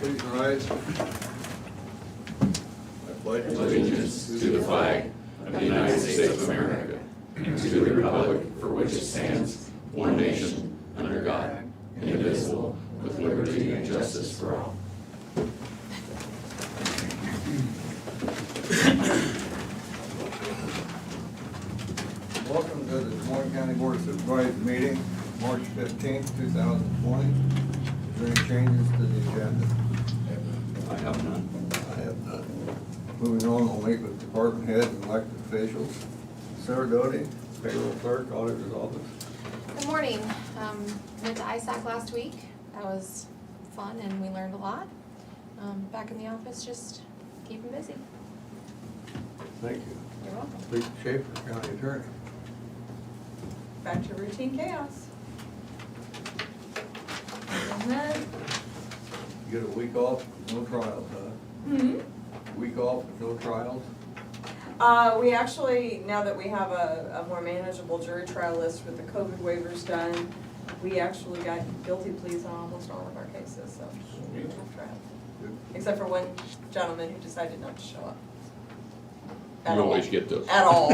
Please rise. I pledge Allegiance to the flag of the United States of America and to the republic for which it stands, one nation, under God, indivisible, with liberty and justice for all. Welcome to the Des Moines County Board of Supervisors meeting, March 15th, 2020. Is there any changes to the agenda? I have none. I have none. Moving on, we'll meet with department heads and elected officials. Sarah Doty, payroll clerk, auditor's office. Good morning. Went to ISAC last week. That was fun and we learned a lot. Back in the office, just keeping busy. Thank you. You're welcome. Lisa Schaefer, county attorney. Back to routine chaos. And then, You get a week off, no trials, huh? Week off with no trials? we actually, now that we have a more manageable jury trial list with the COVID waivers done, we actually got guilty pleas on almost all of our cases, so. we don't have trials. Good. Except for one gentleman who decided not to show up. You always get those. At all.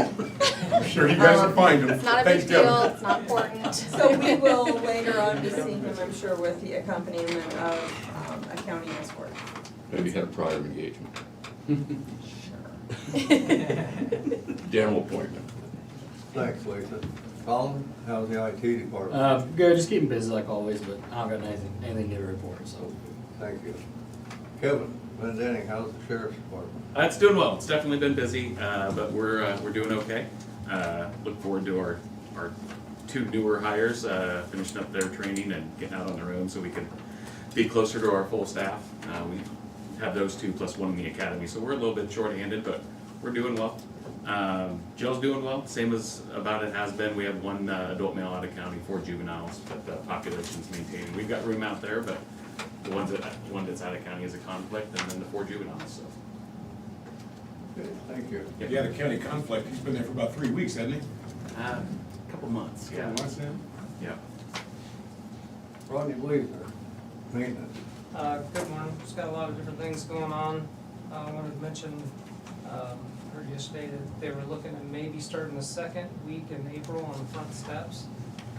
I'm sure you guys will find them. It's not a Thanks, big deal, Kevin. it's not important. So we will later on be seeing him, I'm sure, with the accompaniment of a county escort. Maybe had a prior engagement. Sure. General appointment. Thanks, Lisa. Colin, how's the IT department? Good, just keeping busy like always, but I don't got anything new to report, so. Thank you. Kevin, Van Denning, how's the sheriff's department? It's doing well. It's definitely been busy, but we're doing okay. Look forward to our two newer hires finishing up their training and getting out on their own, so we can be closer to our full staff. We have those two plus one in the academy, so we're a little bit short-handed, but we're doing well. Jill's doing well, same as about it has been. We have one adult male out of county, 4 juveniles, but the population's maintaining. We've got room out there, but the one that's out of county is a conflict, and then the 4 juveniles. So. Okay, thank you. Yeah, the county conflict, he's been there for about 3 weeks, hasn't he? A couple months, yeah. Couple months now? Yeah. Rodney Blazer, maintenance. Good morning, just got a lot of different things going on. I wanted to mention, heard yesterday that they were looking at maybe starting the second week in April on the front steps.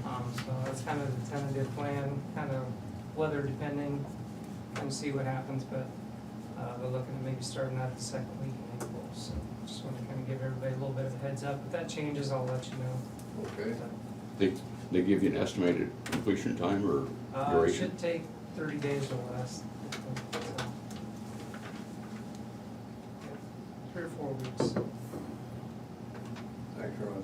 So that's kind of the tentative plan, kind of weather depending, and see what happens, but they're looking at maybe starting that the second week in April. So just want to kind of give everybody a little bit of a heads up. If that changes, I'll let you know. Okay. They give you an estimated completion time or It duration? should take 30 days or less. So, 3 or 4 weeks. Thanks, Rodney.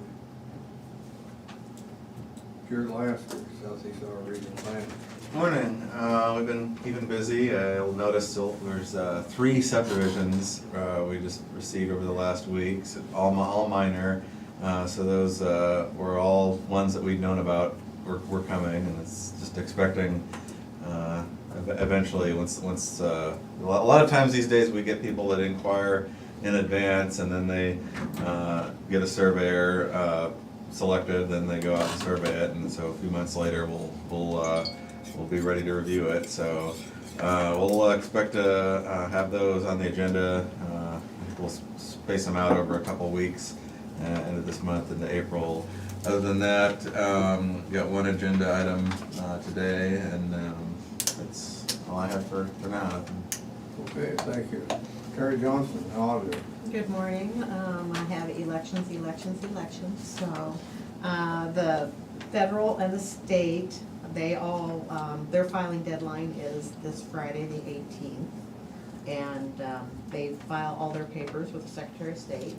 Jared Laster, Southeast Iowa Regional Plan. Morning. We've been keeping busy. You'll notice there's 3 subdivisions we just received over the last week, so all minor. So those were all ones that we'd known about were coming, and it's just expecting eventually once a lot of times these days we get people that inquire in advance, and then they get a surveyor selected, then they go out and survey it, and so a few months later we'll be ready to review it. So we'll expect to have those on the agenda. We'll space them out over a couple weeks, end of this month into April. Other than that, got one agenda item today, and that's all I have for now. Okay, thank you. Terry Johnson, auditor. Good morning. I have elections. So the federal and the state, they all, their filing deadline is this Friday, the 18th. And they file all their papers with the Secretary of State.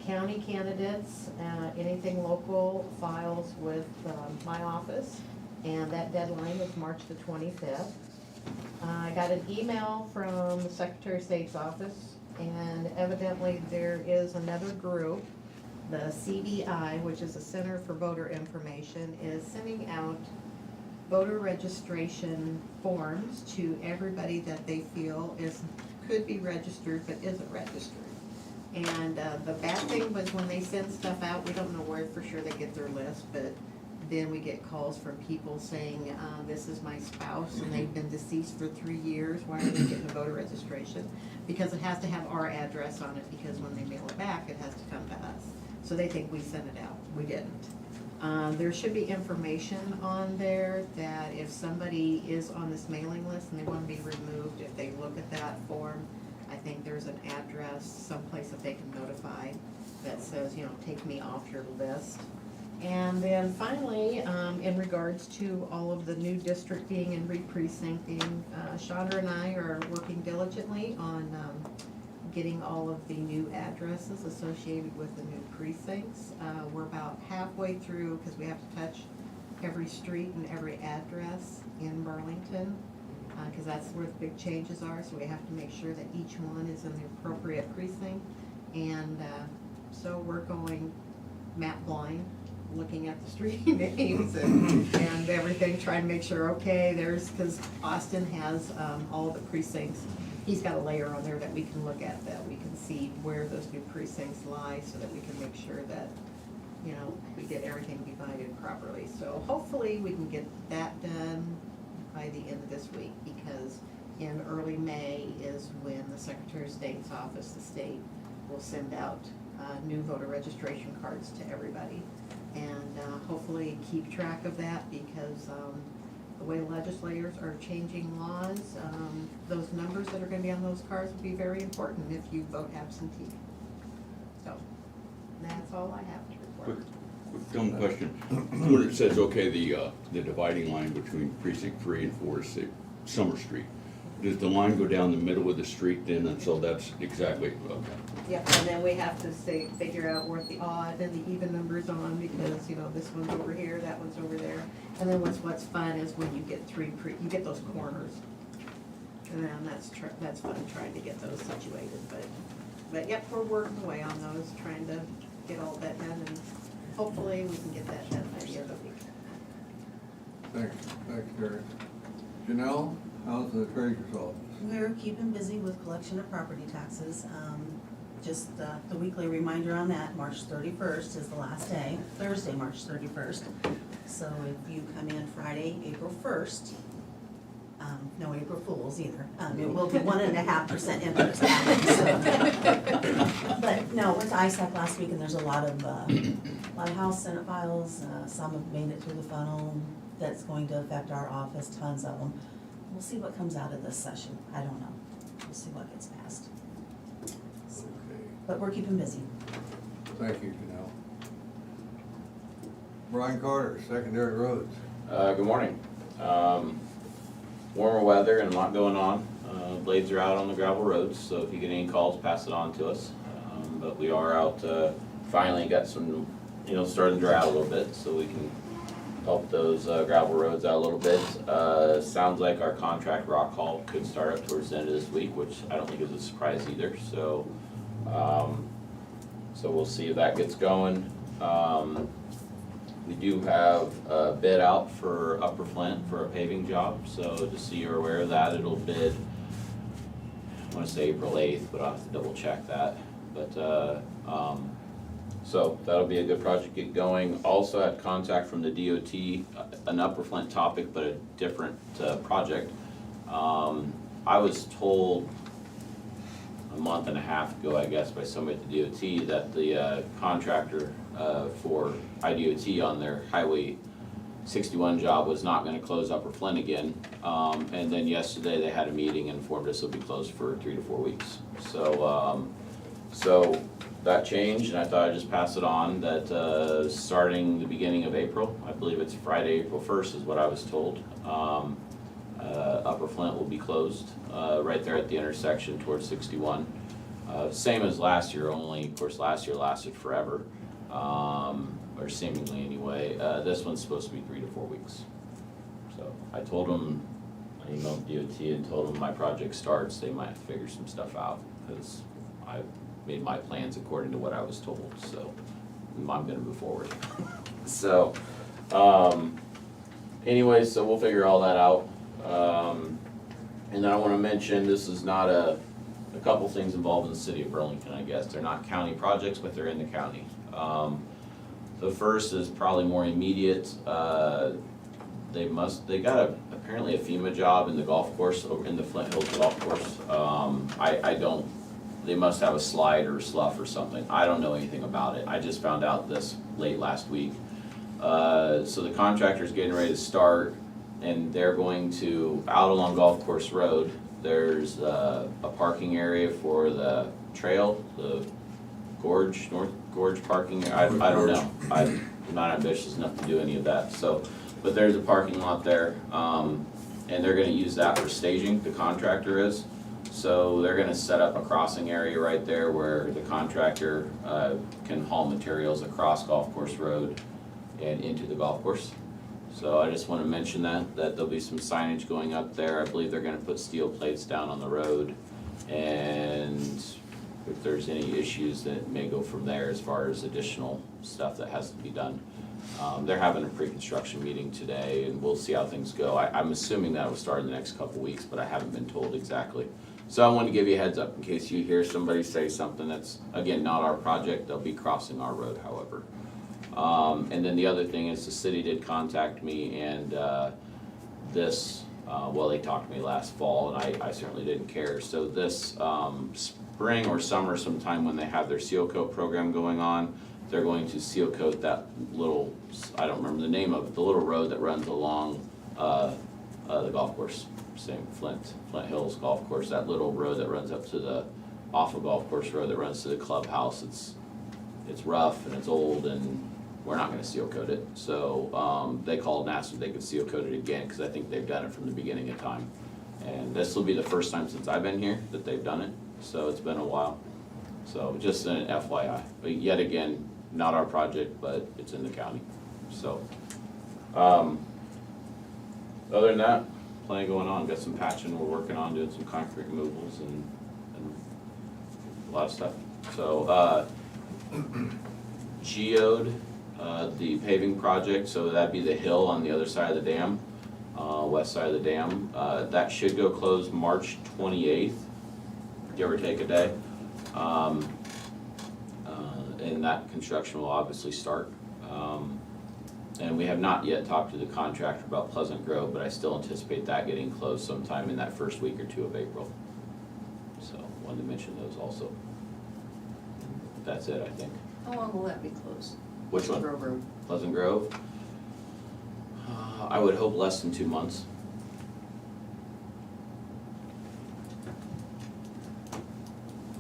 County candidates, anything local, files with my office. And that deadline is March the 25th. I got an email from the Secretary of State's office, and evidently there is another group, the CVI, which is the Center for Voter Information, is sending out voter registration forms to everybody that they feel could be registered but isn't registered. And the bad thing was when they send stuff out, we don't know where for sure they get their list, but then we get calls from people saying, this is my spouse and they've been deceased for 3 years, why are they getting a voter registration? Because it has to have our address on it, because when they mail it back, it has to come to us. So they think we sent it out, we didn't. There should be information on there that if somebody is on this mailing list and they want to be removed, if they look at that form, I think there's an address, someplace that they can notify that says, you know, take me off your list. And then finally, in regards to all of the new districting and re-precincting, Chandra and I are working diligently on getting all of the new addresses associated with the new precincts. We're about halfway through, because we have to touch every street and every address in Burlington, because that's where the big changes are, so we have to make sure that each one is in the appropriate precinct. And so we're going map blind, looking at the street names and everything, trying to make sure, okay, there's, because Austin has all the precincts. He's got a layer on there that we can look at, that we can see where those new precincts lie, so that we can make sure that, you know, we get everything divided properly. So hopefully we can get that done by the end of this week, because in early May is when the Secretary of State's office, the state, will send out new voter registration cards to everybody. And hopefully keep track of that, because the way legislators are changing laws, those numbers that are gonna be on those cards will be very important if you vote absentee. So, that's all I have to report. Quick dumb question. When it says, okay, the dividing line between precinct 3 and 4 is say Summer Street, does the line go down the middle of the street then, and so that's exactly, okay. Yep, and then we have to figure out where the odd and the even numbers on, because, you know, this one's over here, that one's over there. And then what's fun is when you get you get those corners. And then that's fun, trying to get those situated, but yep, we're working away on those, trying to get all that done, and hopefully we can get that done by the end of the week. Thanks, Terry. Janelle, how's the treasurer's office? We're keeping busy with collection of property taxes. Just the weekly reminder on that, March 31st is the last day, Thursday, March 31st. So if you come in Friday, April 1st, no April Fools either, it will be 1.5% interest. So. But no, went to ISAC last week, and there's a lot of House Senate files. Some have made it through the funnel. That's going to affect our office, tons of them. We'll see what comes out of this session. I don't know. We'll see what gets passed. So, Okay, but we're keeping busy. thank you, Janelle. Brian Carter, Secondary Roads. Good morning. Warmer weather and a lot going on. Blades are out on the gravel roads, so if you get any calls, pass it on to us. But we are out, finally got some, starting to dry out a little bit, so we can help those gravel roads out a little bit. Sounds like our contract rock haul could start up towards the end of this week, which I don't think is a surprise either. So, so we'll see if that gets going. We do have a bid out for Upper Flint for a paving job, so just so you're aware of that, it'll bid, I want to say April 8th, but I'll have to double check that. But so that'll be a good project to get going. Also had contact from the DOT, an Upper Flint topic, but a different project. I was told a month and a half ago, I guess, by somebody at the DOT that the contractor for IDOT on their Highway 61 job was not going to close Upper Flint again. And then yesterday they had a meeting and informed us it'll be closed for 3 to 4 weeks. So, so that changed, and I thought I'd just pass it on that starting the beginning of April, I believe it's Friday, April 1st is what I was told, Upper Flint will be closed right there at the intersection towards 61. Same as last year, only of course last year lasted forever, or seemingly anyway. This one's supposed to be 3 to 4 weeks. So I told them, I emailed DOT and told them my project starts, they might figure some stuff out, because I made my plans according to what I was told, so I'm gonna move forward. So, anyways, so we'll figure all that out. And then I wanna mention, this is not a couple things involved in the city of Burlington, I guess. They're not county projects, but they're in the county. The first is probably more immediate. They got apparently a FEMA job in the golf course, over in the Flint Hills golf course. They must have a slide or slough or something. I don't know anything about it. I just found out this late last week. So the contractor's getting ready to start, and they're going to, out along Golf Course Road, there's a parking area for the trail, the gorge, North Gorge parking. I don't know. I'm not ambitious enough to do any of that. So, but there's a parking lot there, and they're gonna use that for staging, the contractor is. So they're gonna set up a crossing area right there where the contractor can haul materials across Golf Course Road and into the golf course. So I just wanna mention that there'll be some signage going up there. I believe they're gonna put steel plates down on the road. And if there's any issues, then it may go from there as far as additional stuff that has to be done. They're having a pre-construction meeting today, and we'll see how things go. I'm assuming that will start in the next couple weeks, but I haven't been told exactly. So I wanted to give you a heads up in case you hear somebody say something that's, again, not our project. They'll be crossing our road, however. And then the other thing is the city did contact me, and they talked to me last fall, and I certainly didn't care. So this spring or summer sometime when they have their seal coat program going on, they're going to seal coat that little, I don't remember the name of it, the little road that runs along the golf course, same Flint Hills golf course, that little road that runs up to off of Golf Course Road that runs to the clubhouse. It's rough and it's old, and we're not gonna seal coat it. So they called and asked if they could seal coat it again, because I think they've done it from the beginning of time. And this will be the first time since I've been here that they've done it, so it's been a while. So just an FYI, but yet again, not our project, but it's in the county. So other than that, plenty going on. Got some patching we're working on, doing some concrete removals and a lot of stuff. So geode the paving project, so that'd be the hill on the other side of the dam, west side of the dam. That should go closed March 28th, give or take a day. And that construction will obviously start. And we have not yet talked to the contractor about Pleasant Grove, but I still anticipate that getting closed sometime in that first week or two of April. So wanted to mention those also. That's it, I think. How long will that be closed? Which one? Grove Road. Pleasant Grove? I would hope less than 2 months.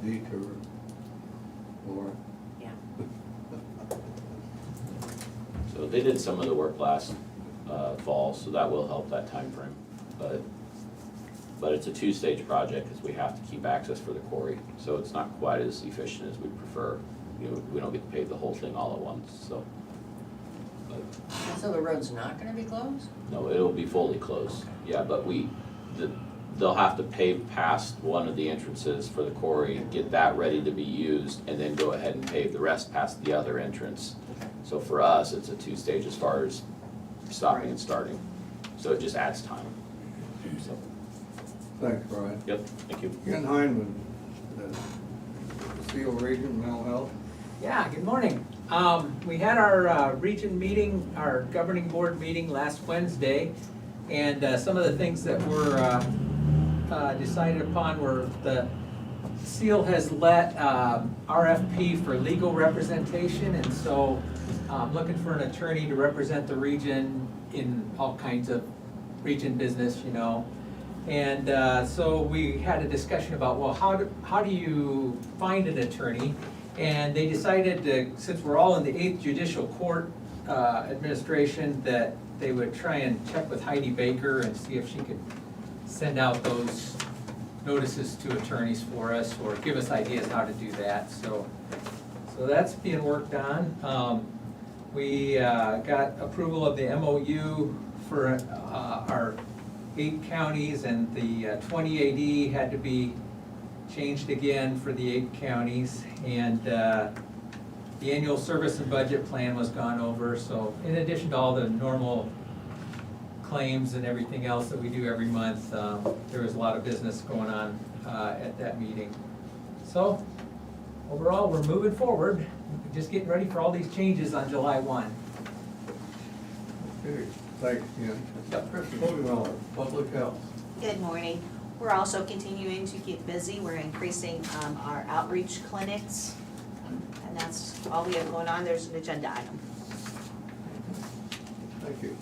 Detour. Laura. Yeah. So they did some of the work last fall, so that will help that time frame. But it's a two-stage project because we have to keep access for the quarry, so it's not quite as efficient as we prefer. You know, we don't get to pave the whole thing all at once, so. But, So the road's not gonna be closed? no, it'll be fully closed, yeah, but they'll have to pave past one of the entrances for the quarry, get that ready to be used, and then go ahead and pave the rest past the other entrance. So for us, it's a two-stage as far as stopping and starting, so it just adds time. So, Thanks, Brian. yep, thank you. Ken Hyman, the Steel Region Mental Health. Yeah, good morning. We had our region meeting, our governing board meeting last Wednesday, and some of the things that were decided upon were the SEAL has let RFP for legal representation, and so I'm looking for an attorney to represent the region in all kinds of region business, you know. And so we had a discussion about, well, how do you find an attorney? And they decided to, since we're all in the 8th Judicial Court administration, that they would try and check with Heidi Baker and see if she could send out those notices to attorneys for us, or give us ideas how to do that. So that's being worked on. We got approval of the MOU for our 8 counties, and the 20 AD had to be changed again for the 8 counties, and the annual service and budget plan was gone over. So in addition to all the normal claims and everything else that we do every month, there was a lot of business going on at that meeting. So overall, we're moving forward. just getting ready for all these changes on July 1. Okay, thanks, Ken. Chris, moving on, public health. Good morning. We're also continuing to get busy. We're increasing our outreach clinics. And that's all we have going on. There's an agenda item. Thank you.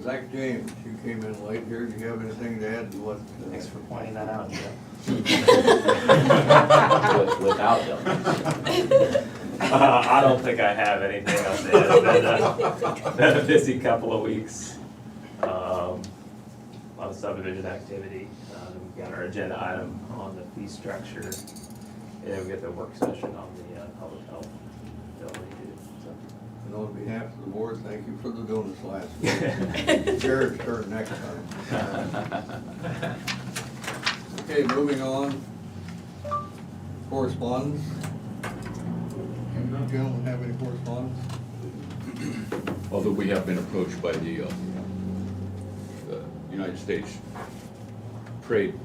Zach James, you came in late here. Do you have anything to add to what? Thanks for pointing that out, Jeff. Without them. I don't think I have anything else to add. Been a busy couple of weeks. A lot of subdivision activity. We've got our agenda item on the fee structure. And then we get the work session on the public health bill too. And on behalf of the board, thank you for the donuts last week. Jared's turn next time. Okay, moving on. Correspondence. You gentlemen have any correspondence? Although we have been approached by the United States Trade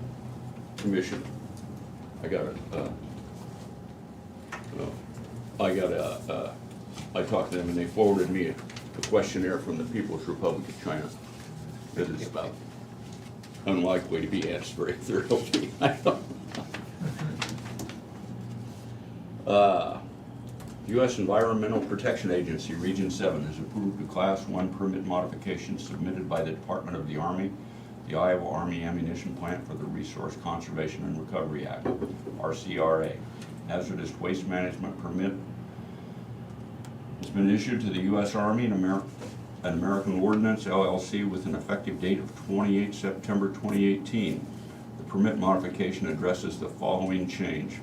Commission. I talked to them and they forwarded me a questionnaire from the People's Republic of China that is about unlikely to be answered very thoroughly. U.S. Environmental Protection Agency, Region 7, has approved a Class 1 permit modification submitted by the Department of the Army, the Iowa Army Ammunition Plant for the Resource Conservation and Recovery Act, RCRA. Hazardous Waste Management Permit has been issued to the U.S. Army and American Ordnance, LLC, with an effective date of 28 September 2018. The permit modification addresses the following change.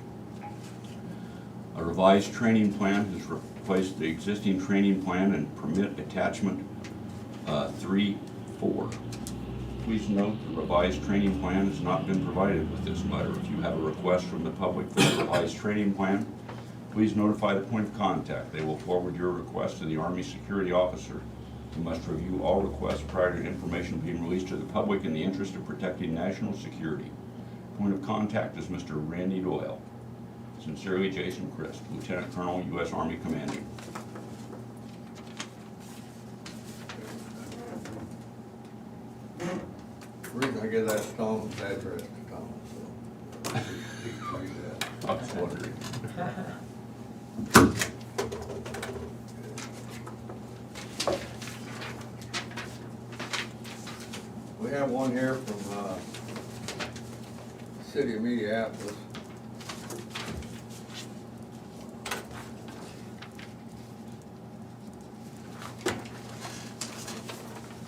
A revised training plan has replaced the existing training plan and permit attachment 3-4. Please note the revised training plan has not been provided with this letter. If you have a request from the public for the revised training plan, please notify the point of contact. They will forward your request to the Army Security Officer. You must review all requests prior to information being released to the public in the interest of protecting national security. Point of contact is Mr. Randy Doyle. Sincerely, Jason Christ, Lieutenant Colonel, U.S. Army Commanding. The reason I get that to Tom's address to Tom, so. he can read that. I was wondering. We have one here from City of Minneapolis.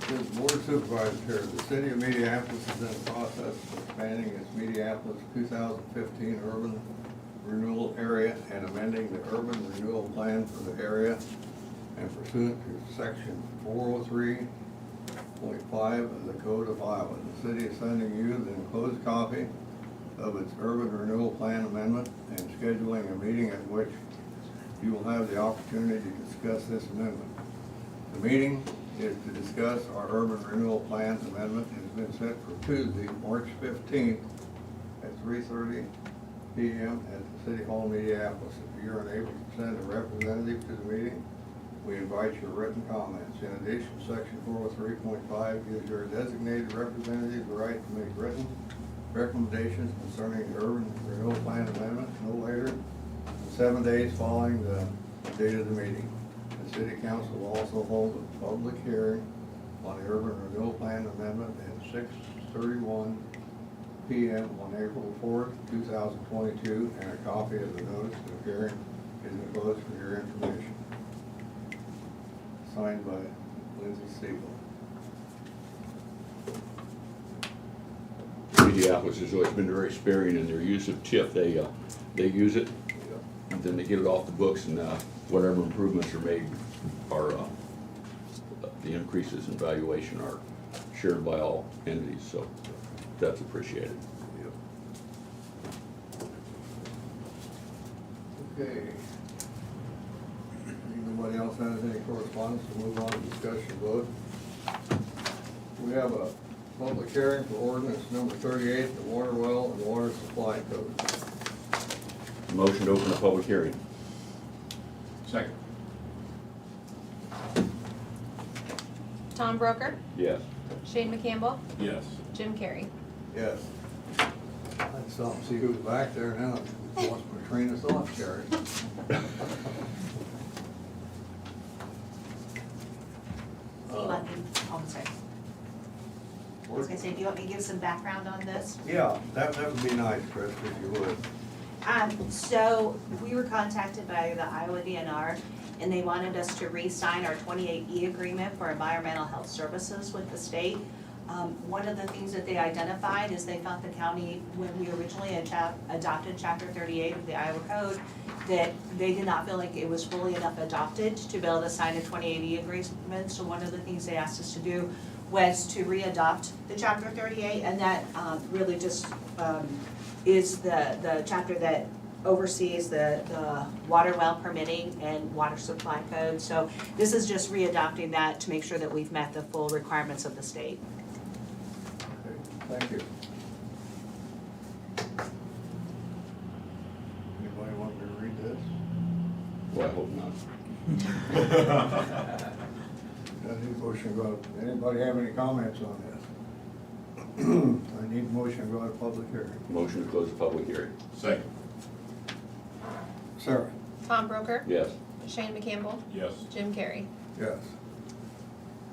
Says Board of Supervisors here, the City of Minneapolis is in the process of expanding its Minneapolis 2015 urban renewal area and amending the urban renewal plan for the area, and pursuant to section 403.5 of the Code of Iowa. The city is sending you the enclosed copy of its urban renewal plan amendment and scheduling a meeting at which you will have the opportunity to discuss this amendment. The meeting is to discuss our urban renewal plan amendment and has been set for Tuesday, March 15th at 3:30 p.m. at the City Hall, Minneapolis. If you're unable to send a representative to the meeting, we invite your written comments. In addition, section 403.5 gives your designated representative the right to make written recommendations concerning the urban renewal plan amendment no later than 7 days following the date of the meeting. The City Council will also hold a public hearing on the urban renewal plan amendment at 6:31 p.m. on April 4th, 2022, and a copy of the notice of hearing is enclosed for your information. Signed by Lindsay Siegel. Minneapolis has always been very sparing in their use of TIF. They use it, and then they get it off the books, and whatever improvements are made are the increases in valuation are shared by all entities. So that's appreciated. Okay. Anybody else has any correspondence? We'll move on to discussion vote. We have a public hearing for ordinance number 38, the water well and water supply code. Motion to open a public hearing. Second. Tom Broker, Yes. Shane McCampbell, Yes. Jim Carrey. Yes. I'd stop and see who's back there now. Who wants to train us off, Jerry? Do you want me, oh, I'm sorry. I was gonna say, do you want me to give some background on this? Yeah, that would be nice, Chris, if you would. So we were contacted by the Iowa DNR, and they wanted us to re-sign our 28E agreement for environmental health services with the state. One of the things that they identified is they felt the county, when we originally adopted Chapter 38 of the Iowa Code, that they did not feel like it was fully enough adopted to be able to sign a 28E agreement. So one of the things they asked us to do was to re-adopt the Chapter 38, and that really just is the chapter that oversees the water well permitting and water supply code. So this is just re-adopting that to make sure that we've met the full requirements of the state. Okay, thank you. Anybody want me to read this? Well, I hope not. Anybody have any comments on this? I need a motion to go out of public hearing. Motion to close the public hearing. Second. Sarah? Tom Broker, Yes. Shane McCampbell, Yes. Jim Carrey. Yes.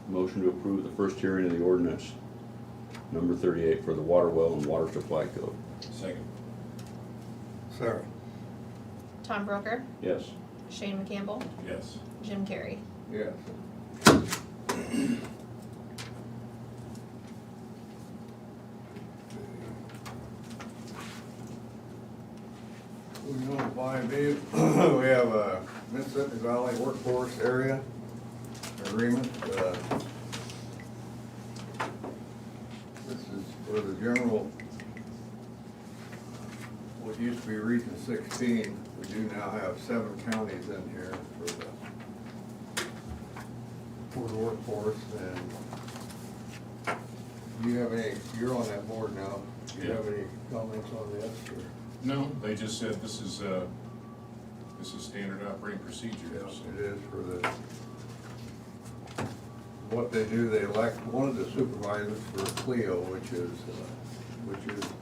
Motion to approve the first hearing of the ordinance number 38 for the water well and water supply code. Second. Sarah? Tom Broker, Yes. Shane McCampbell, Yes. Jim Carrey. Yes. Moving on to 5B, we have a Mississippi Valley Workforce Area Agreement. This is for the general, what used to be Region 16. We do now have 7 counties in here for the workforce. And do you have any, you're on that board now, do you have any comments on this? Or? No, they just said this is standard operating procedure. Yes, it is for the, what they do, they elect one of the supervisors for Clio, which is,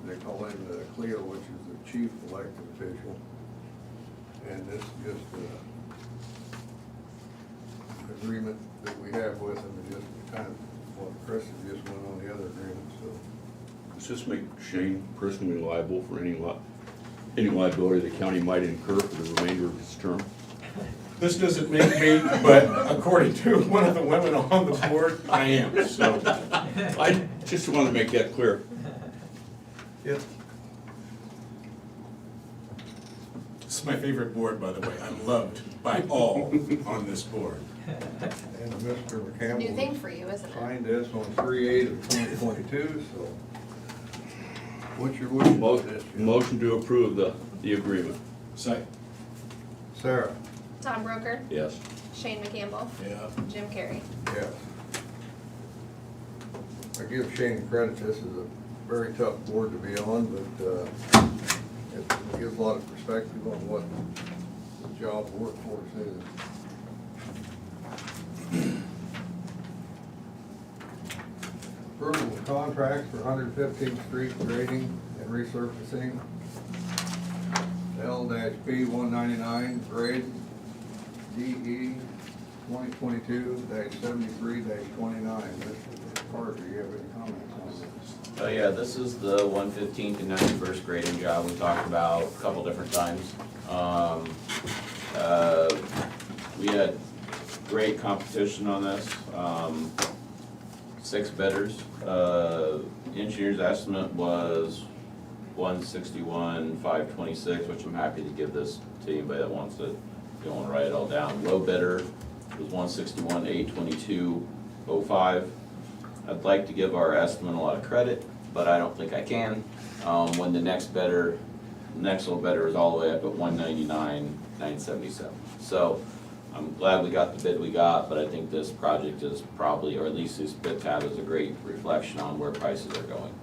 they call him the Clio, which is the chief elected official. And this is just agreement that we have with them, is just kind of what Chris has just went on the other agreement, so. Does this make Shane personally liable for any liability the county might incur for the remainder of his term? This doesn't make me, but according to one of the women on the board, I am, so. I just want to make that clear. Yep. This is my favorite board, by the way. I'm loved by all on this board. And Mr. McCampbell. New thing for you, isn't it? Signed this on 3/8/2022, so. What's your wish about this? Motion to approve the agreement. Second. Sarah? Tom Broker, Yes. Shane McCampbell, Yeah. Jim Carrey. Yes. I give Shane credit, this is a very tough board to be on, but it gives a lot of perspective on what the job workforce is. Approval of contract for 115th Street grading and resurfacing. L-P 199 grade DE 2022-73-29. Mr. Carter, do you have any comments on this? Oh yeah, this is the 115th and 91st grading job we talked about a couple different times. We had great competition on this, 6 bidders. Engineer's estimate was 161,526, which I'm happy to give this to anybody that wants to go and write it all down. Low bidder was 161,822.05. I'd like to give our estimate a lot of credit, but I don't think I can. When the next little bidder is all the way up at 199,977. So I'm glad we got the bid we got, but I think this project is probably, or at least this bid tab is a great reflection on where prices are going,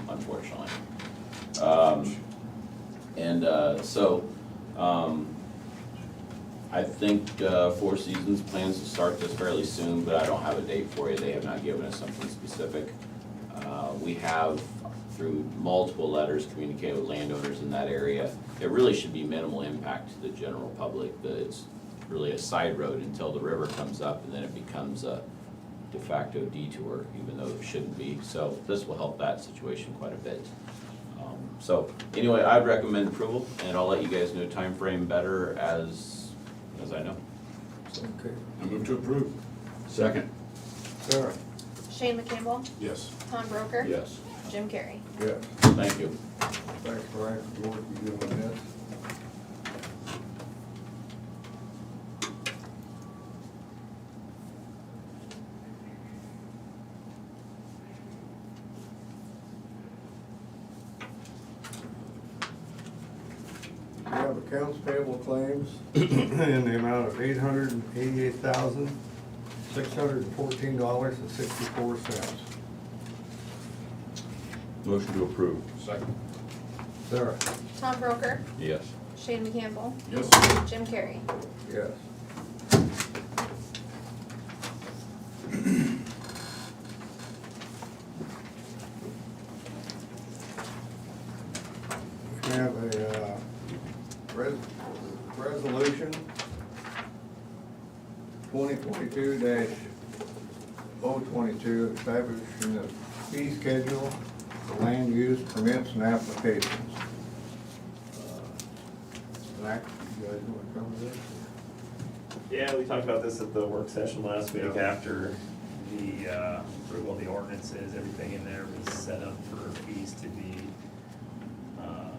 unfortunately. I think Four Seasons plans to start this fairly soon, but I don't have a date for you. They have not given us something specific. We have, through multiple letters, communicated with landowners in that area. It really should be minimal impact to the general public. It's really a side road until the river comes up, and then it becomes a de facto detour, even though it shouldn't be. So this will help that situation quite a bit. So anyway, I'd recommend approval, and I'll let you guys know time frame better as I know. Okay. I move to approve. Second. Sarah? Shane McCampbell, Yes. Tom Broker, Yes. Jim Carrey. Yes. Thank you. Thanks, Brian, for the work you do on this. We have accounts payable claims in the amount of $888,614.64. Motion to approve. Second. Sarah? Tom Broker, Yes. Shane McCampbell, Yes. Jim Carrey. Yes. We have a resolution 2022-022 establishing a fee schedule for land use permits and applications. Zach, you guys want to cover this? Yeah, we talked about this at the work session last week after the approval of the ordinances. Everything in there was set up for fees to be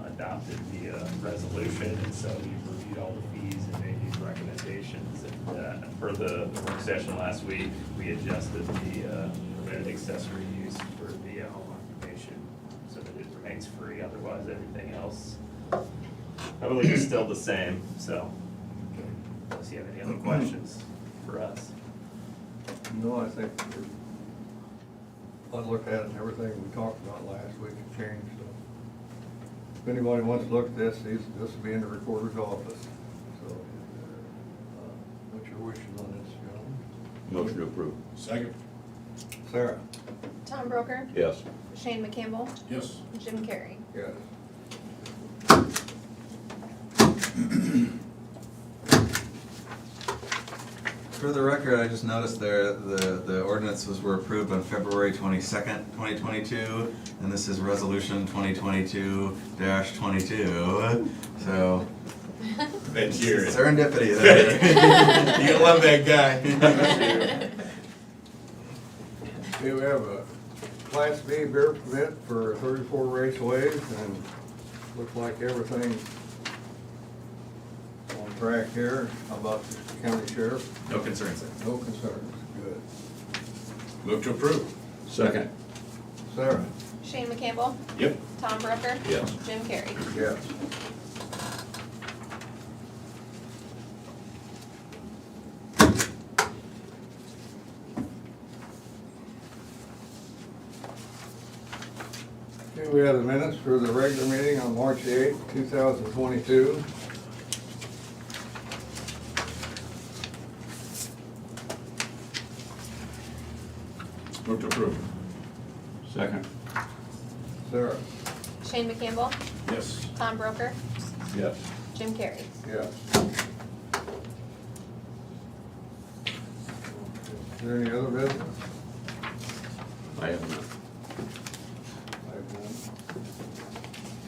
adopted via resolution, and so we reviewed all the fees and made these recommendations. And for the work session last week, we adjusted the permitted accessory use for the home occupation so that it remains free. Otherwise, everything else, I believe, is still the same. So, unless you have any other questions for us. No, I think I looked at it and everything we talked about last week has changed. So if anybody wants to look at this, this will be in the recorder's office. So, what's your wishes on this, gentlemen? Motion to approve. Second. Sarah? Tom Broker, Yes. Shane McCampbell, Yes. Jim Carrey. Yes. For the record, I just noticed there, the ordinances were approved on February 22nd, 2022, and this is resolution 2022-22, so. That's yours. Serendipity there. You gotta love that guy. Okay, we have a Class B beer permit for 34 raceways, and looks like everything's on track here. How about the county sheriff? No concerns there. No concerns, good. Move to approve. Second. Sarah? Shane McCampbell, Yep. Tom Broker, Yes. Jim Carrey. Yes. Okay, we have the minutes for the regular meeting on March 8th, 2022. Move to approve. Second. Sarah? Shane McCampbell, Yes. Tom Broker, Yes. Jim Carrey. Yes. Is there any other business? I have none. I have none.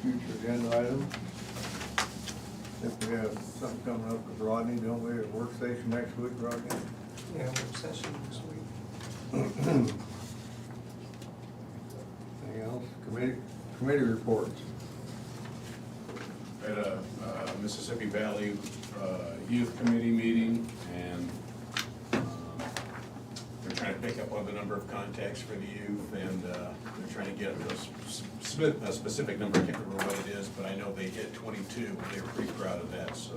Future agenda item. If we have something coming up with Rodney, don't we, at work station next week, Rodney? Yeah, work session next week. Anything else? Committee reports. At a Mississippi Valley Youth Committee meeting, and they're trying to pick up on the number of contacts for the youth, and they're trying to get a specific number. I can't remember what it is, but I know they hit 22, and they were pretty proud of that, so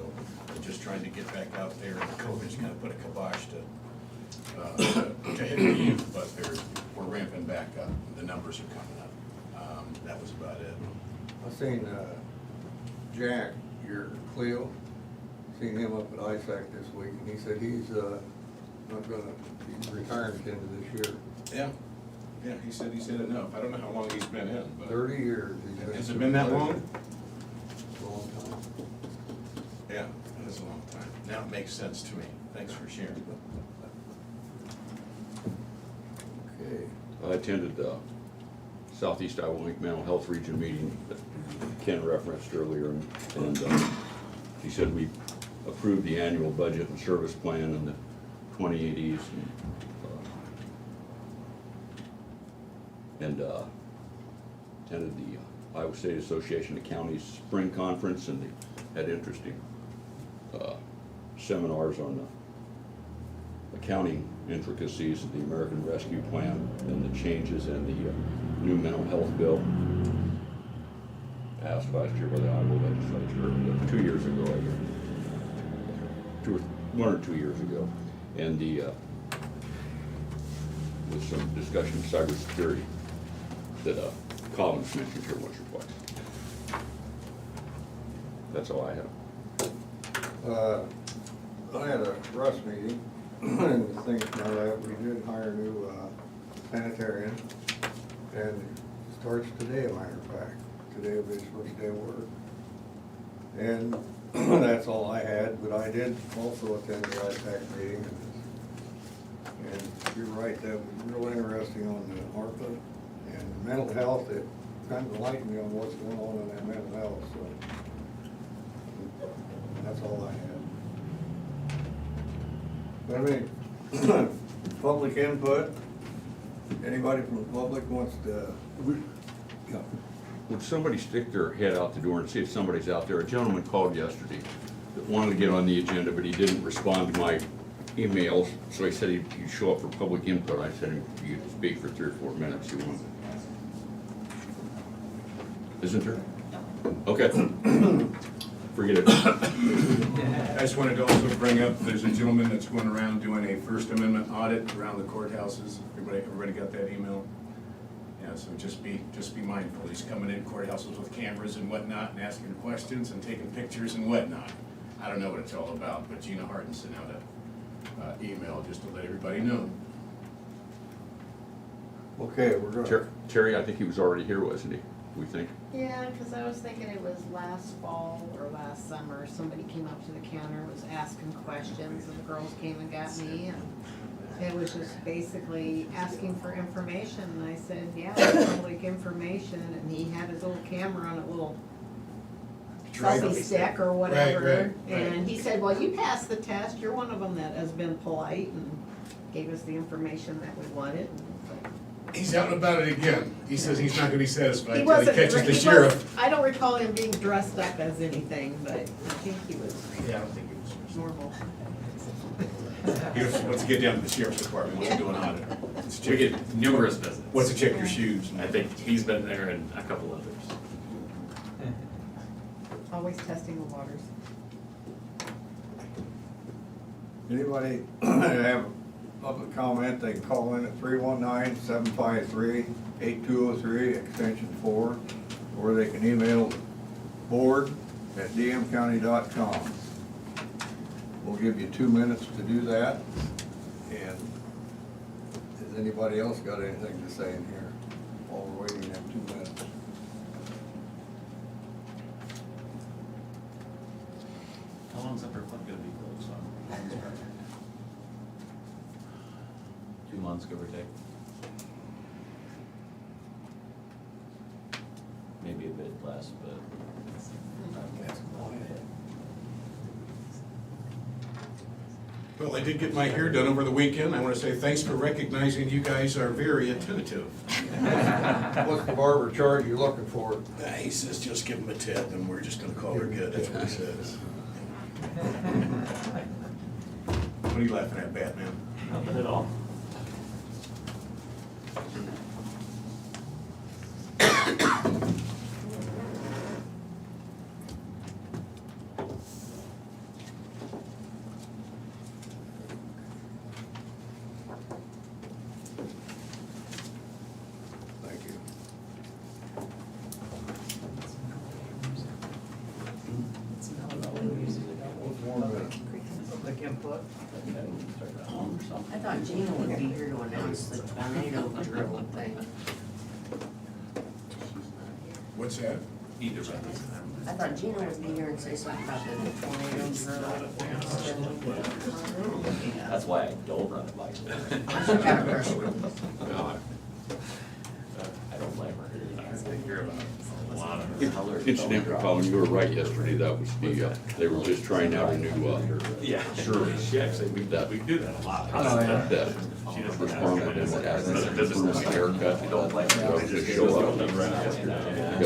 they're just trying to get back out there, and COVID's kind of put a kibosh to hit the youth, but we're ramping back up, the numbers are coming up. That was about it. I seen Jack, your Cleo, seen him up at ISAC this week, and he said he's retiring at the end of this year. Yeah, yeah, he said enough. I don't know how long he's been in, but. 30 years. He's been Has it been that long? Long time. Yeah, it is a long time. Now it makes sense to me. Thanks for sharing. Okay. I attended the Southeast Iowa Link Mental Health Region meeting that Ken referenced earlier, and he said we approved the annual budget and service plan and the 2080s, and attended the Iowa State Association of Counties Spring Conference, and they had interesting seminars on the accounting intricacies of the American Rescue Plan and the changes in the new mental health bill. Passed last year by the Iowa legislature, 2 years ago, I guess. 1 or 2 years ago. And with some discussion of cybersecurity that Collins mentioned here once or twice. That's all I have. I had a Russ meeting, and the thing about that, we did hire a new sanitarian, and it starts today, as a matter of fact. Today will be his first day of work. And that's all I had, but I did also attend the ISAC meeting. And you're right, that was real interesting on the ARPA and mental health. It kind of enlightened me on what's going on in that mental health, so that's all I had. I mean, public input, anybody from the public wants to? Would somebody stick their head out the door and see if somebody's out there? A gentleman called yesterday that wanted to get on the agenda, but he didn't respond to my emails, so he said he'd show up for public input. I said you could speak for 3 or 4 minutes. You want? Isn't there? Okay. Forget it. I just wanted to also bring up, there's a gentleman that's going around doing a First Amendment audit around the courthouses. Everybody got that email? Yeah, so just be mindful. He's coming in courthouses with cameras and whatnot and asking questions and taking pictures and whatnot. I don't know what it's all about, but Gina Harden sent out a email just to let everybody know. Okay, we're gonna. Terry, I think he was already here, wasn't he? We think. Yeah, because I was thinking it was last fall or last summer, somebody came up to the counter, was asking questions, and the girls came and got me, and it was just basically asking for information, and I said, yeah, public information, and he had his little camera on a little selfie stick or whatever, Right. and he said, well, you passed the test, you're one of them that has been polite, and gave us the information that we wanted. He's out and about it again. He says he's not gonna be satisfied He until he wasn't, catches the he sheriff. was, I don't recall him being dressed up as anything, but I think he was Yeah, I don't think he was. normal. He wants to get down to the sheriff's department, wants to do an audit. We get numerous visits. Wants to check your shoes. I think he's been there and a couple others. Always testing the waters. Anybody have public comment, they can call in at 319-753-8203, extension 4, or they can email board@dmcounty.com. We'll give you 2 minutes to do that. And has anybody else got anything to say in here while we're waiting in 2 minutes? How long's Upper Flint gonna be closed on? 2 months, give or take. Maybe a bit less, but. Well, I did get my hair done over the weekend. I want to say thanks for recognizing you guys are very attentive. What's the barber charge you looking for? He says just give him a tip and we're just gonna call her good. That's what he says. What are you laughing at, Batman? Nothing at all. Thank you. Let's warm it foot. I thought Gina would be here to announce the tornado drill thing. What's that? Either way. I thought Gina would be here and say something about the tornado drill. That's why I don't run a bike. I don't blame her. I hear about a lot of colors. Incidentally, Colin, you were right yesterday, that was the, they were just trying out a new, Yeah, Sure. she actually, we do that a lot. that She doesn't requirement in the have. from a haircut, you don't like to just show up. You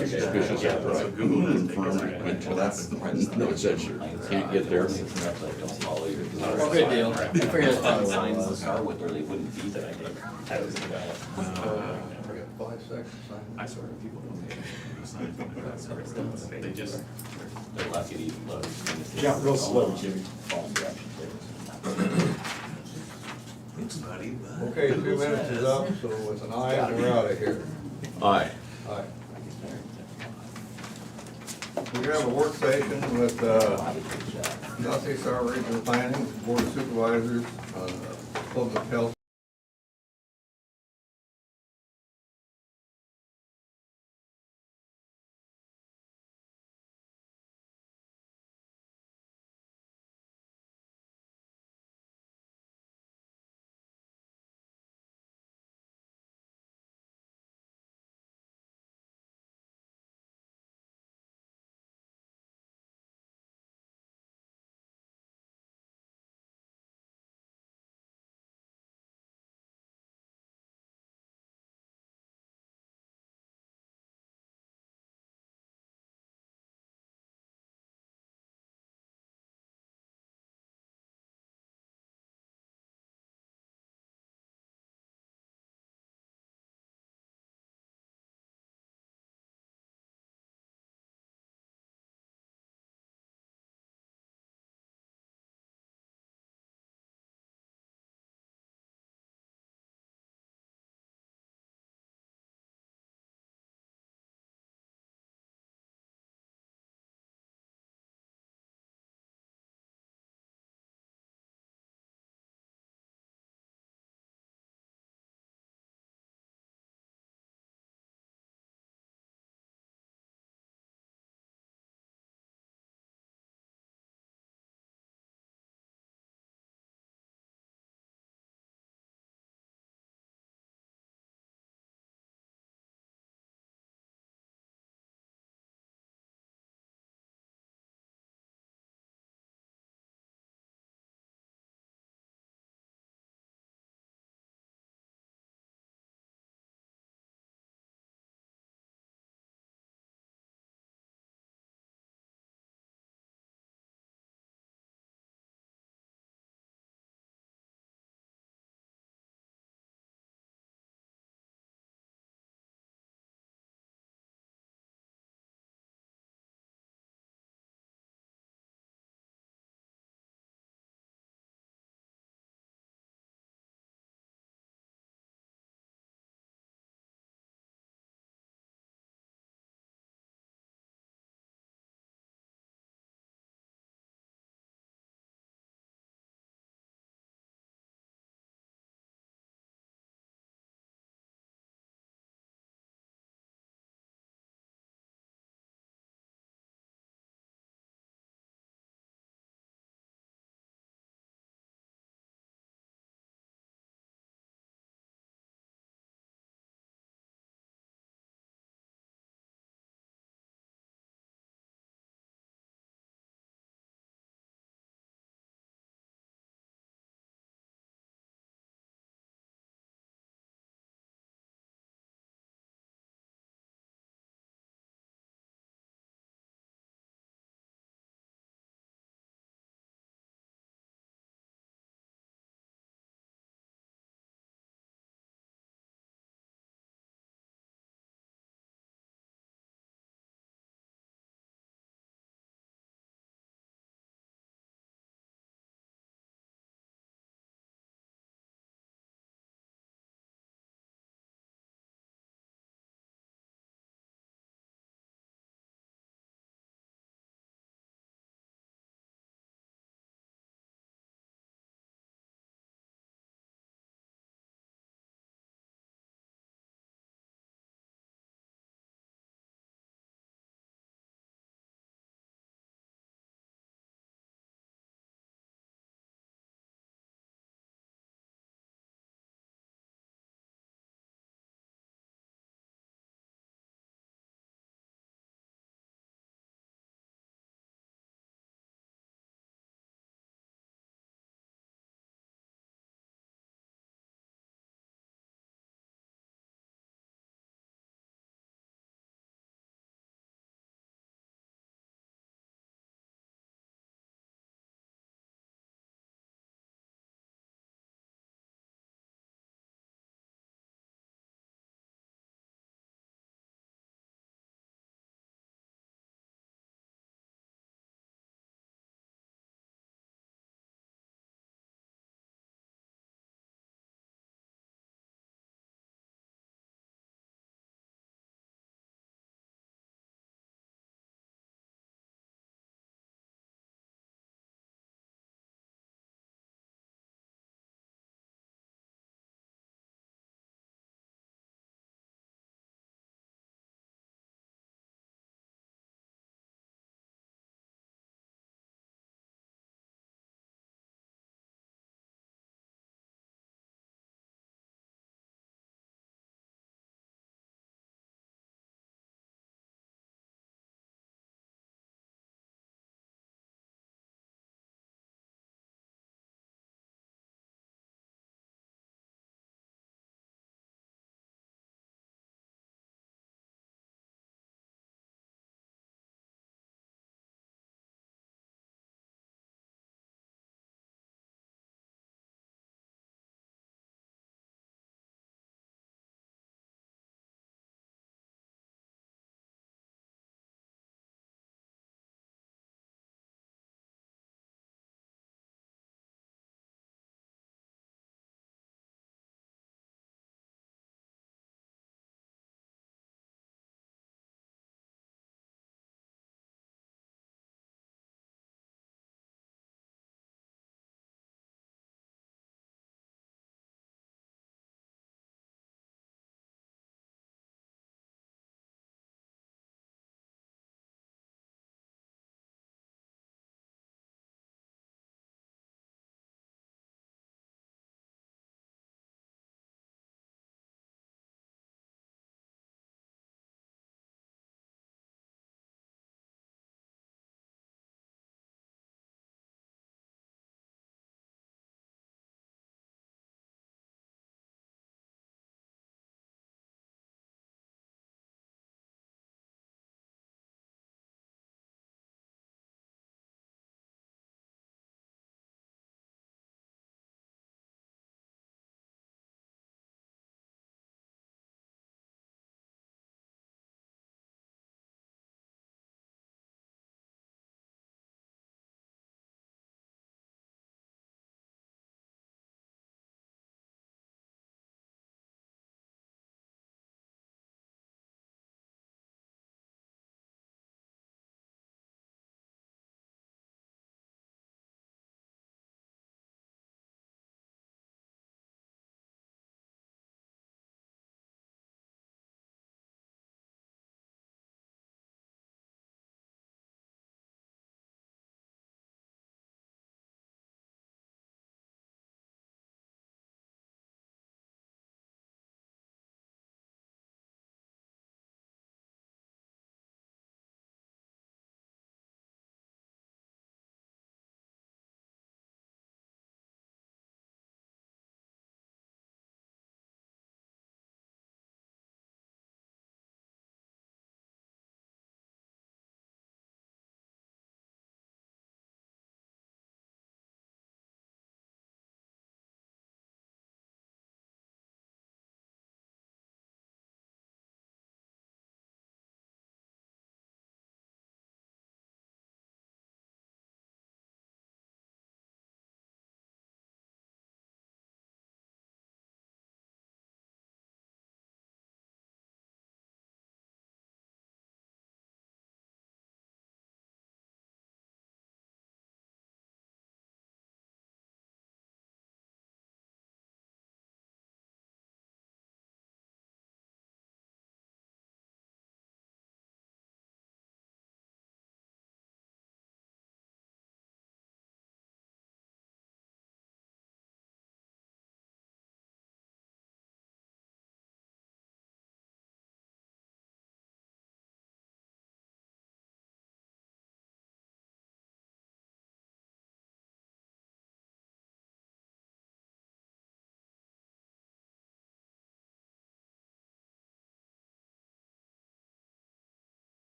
got suspicious Yeah, after I so Google is confirmed it, went to that, no, it says you can't get there. Good deal. I figured that's probably what it Signs to was. start with, or they wouldn't be there. I got 5 seconds. I swear, people don't make signs when that sort of stuff. They just, They're lucky to even load. Yeah, real slow, Jimmy. Okay, 2 minutes is up, so with an aye, we're out of here. Aye. Aye. We have a work session with, Southeast Our Regional Planning, Board of Supervisors, Public Health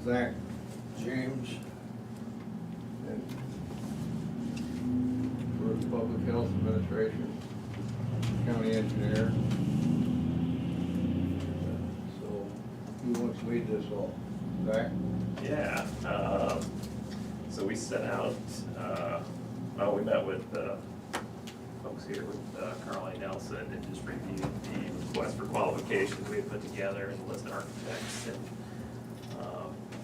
Zach James, and for the Public Health Administration, County Engineer. So, who wants to lead this all? Zach? Yeah, so we sent out, well, we met with folks here with Carly Nelson and just reviewed the request for qualifications we had put together and the list of architects and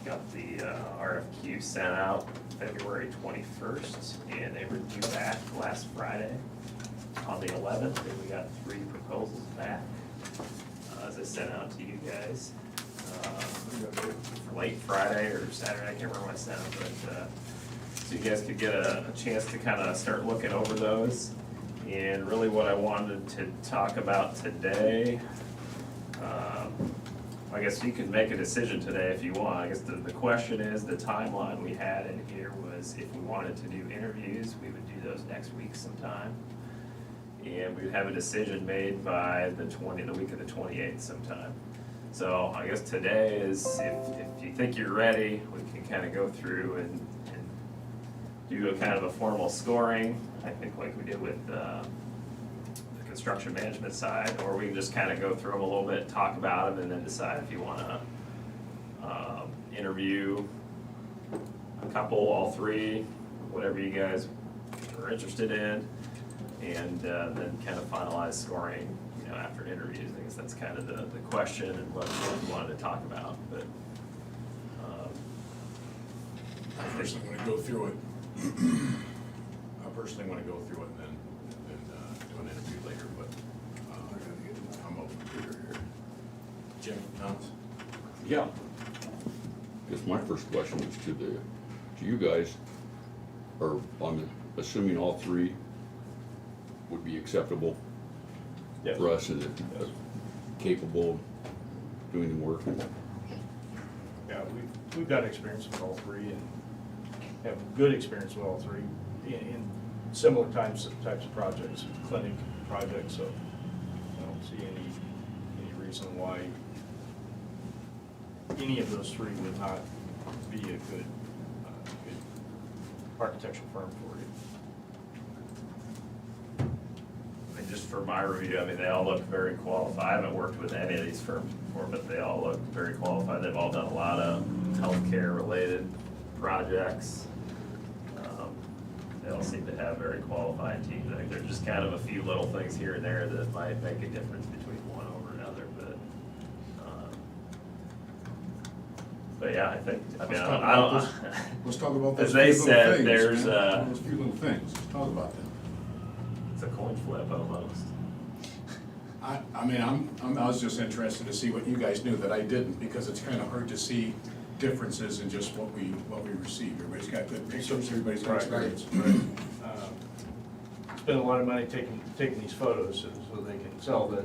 got the RFQ sent out February 21st, and they reviewed that last Friday on the 11th, and we got 3 proposals back as I sent out to you guys. Late Friday or Saturday, I can't remember when I sent them, but so you guys could get a chance to kind of start looking over those. And really what I wanted to talk about today, I guess you can make a decision today if you want. I guess the question is, the timeline we had in here was if we wanted to do interviews, we would do those next week sometime. And we would have a decision made by the week of the 28th sometime. So I guess today is, if you think you're ready, we can kind of go through and do a kind of a formal scoring, I think like we did with the construction management side, or we can just kind of go through them a little bit, talk about them, and then decide if you want to interview a couple, all 3, whatever you guys are interested in, and then kind of finalize scoring, you know, after interviews. I guess that's kind of the question and what we wanted to talk about, but. I personally want to go through it. I personally want to go through it and then do an interview later, but I'm open to it. Jim, comments? Yeah. Guess my first question is to you guys, or I'm assuming all 3 would be acceptable Yes. for us, and capable of doing the work. Yeah, we've got experience with all 3 and have good experience with all 3 in similar types of projects, clinic projects, so I don't see any reason why any of those 3 would not be a good architectural firm for you. And just for my review, I mean, they all look very qualified. I haven't worked with any of these firms before, but they all look very qualified. They've all done a lot of healthcare related projects. They all seem to have very qualified teams. I think there's just kind of a few little things here and there that might make a difference between one over another, but yeah, I think, I mean, I don't. Let's talk about those As few they little said, things, there's, man. Those few little things, let's talk about them. It's a coin flip almost. I was just interested to see what you guys knew that I didn't, because it's kind of hard to see differences in just what we received. Everybody's got good pictures, everybody's got experience. Spend a lot of money taking these photos so they can sell the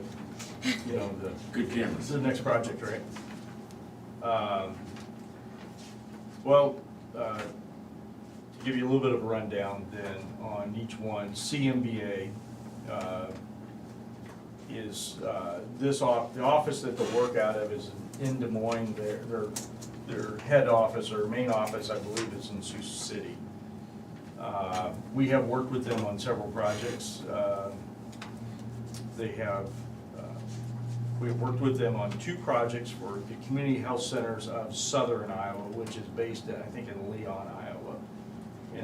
Good cameras. This is the next project, right? To give you a little bit of a rundown then on each one, CMBA is the office that they'll work out of is in Des Moines. Their head office or main office, I believe, is in Sioux City. We have worked with them on several projects. We've worked with them on 2 projects for the community health centers of southern Iowa, which is based, I think, in Leon, Iowa. And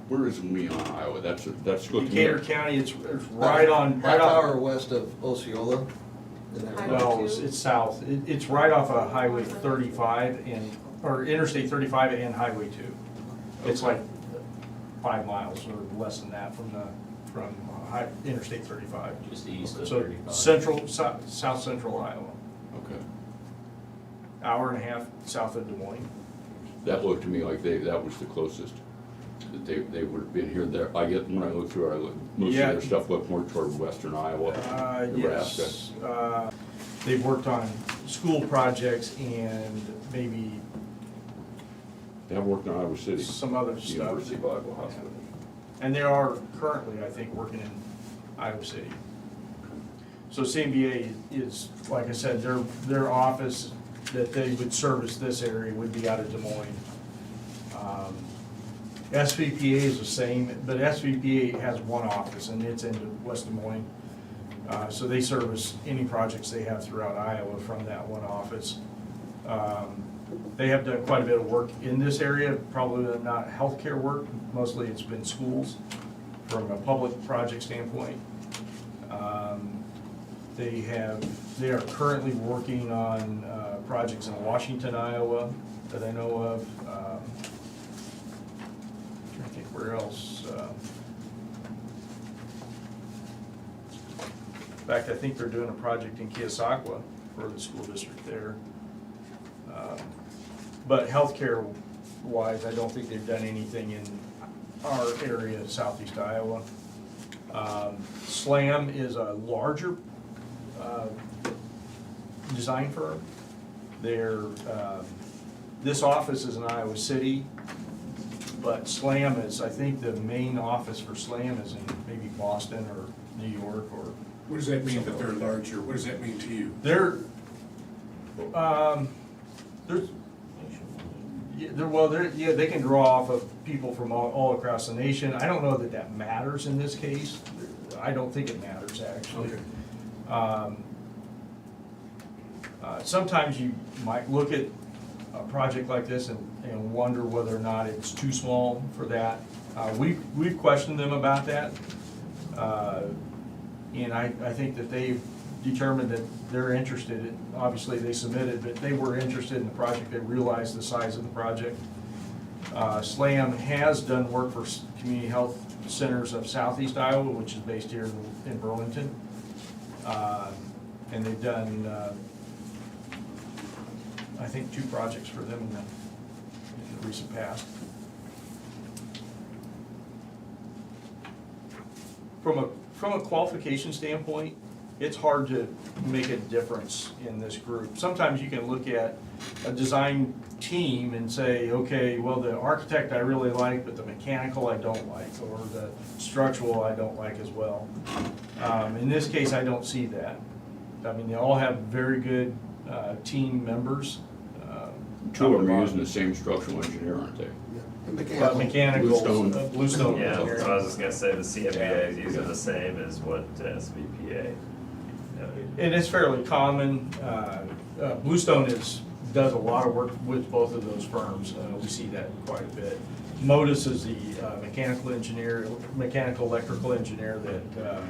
Where is Leon, Iowa? That's Decatur County, it's right on. Half hour west of Osceola. No, it's south. It's right off of Highway 35 or Interstate 35 and Highway 2. It's like 5 miles or less than that from Interstate 35. Just east of So 35. south central Iowa. Okay. Hour and a half south of Des Moines. That looked to me like that was the closest that they would have been here. There, I get, when I look through it, most of Yeah. their stuff looked more toward western Iowa, Nebraska. Yes. They've worked on school projects and maybe They have worked in Iowa City. some other stuff. University of Iowa Hospital. And they are currently, I think, working in Iowa City. So CMBA is, like I said, their office that they would service this area would be out of Des Moines. SVPA is the same, but SVPA has one office, and it's in West Des Moines. So they service any projects they have throughout Iowa from that one office. They have done quite a bit of work in this area, probably not healthcare work, mostly it's been schools from a public project standpoint. They are currently working on projects in Washington, Iowa that I know of. I think where else? In fact, I think they're doing a project in Keosauqua for the school district there. But healthcare wise, I don't think they've done anything in our area, southeast Iowa. SLAM is a larger design firm. This office is in Iowa City, but SLAM is, I think the main office for SLAM is in maybe Boston or New York or. What does that mean that they're larger? What does that mean to you? There's, they can draw off of people from all across the nation. I don't know that that matters in this case. I don't think it matters, actually. Okay. Sometimes you might look at a project like this and wonder whether or not it's too small for that. We've questioned them about that. And I think that they've determined that they're interested. Obviously, they submitted, but they were interested in the project. They realized the size of the project. SLAM has done work for community health centers of southeast Iowa, which is based here in Burlington. And they've done, I think, 2 projects for them in the recent past. From a qualification standpoint, it's hard to make a difference in this group. Sometimes you can look at a design team and say, okay, well, the architect I really like, but the mechanical I don't like, or the structural I don't like as well. In this case, I don't see that. I mean, they all have very good team members. 2 of them are using the same structural engineer, aren't they? Mechanical, Bluestone. Yeah, engineering. so I was just gonna say, the CMBA is using the same as what SVPA. And it's fairly common. Bluestone does a lot of work with both of those firms. We see that quite a bit. Modus is the mechanical electrical engineer that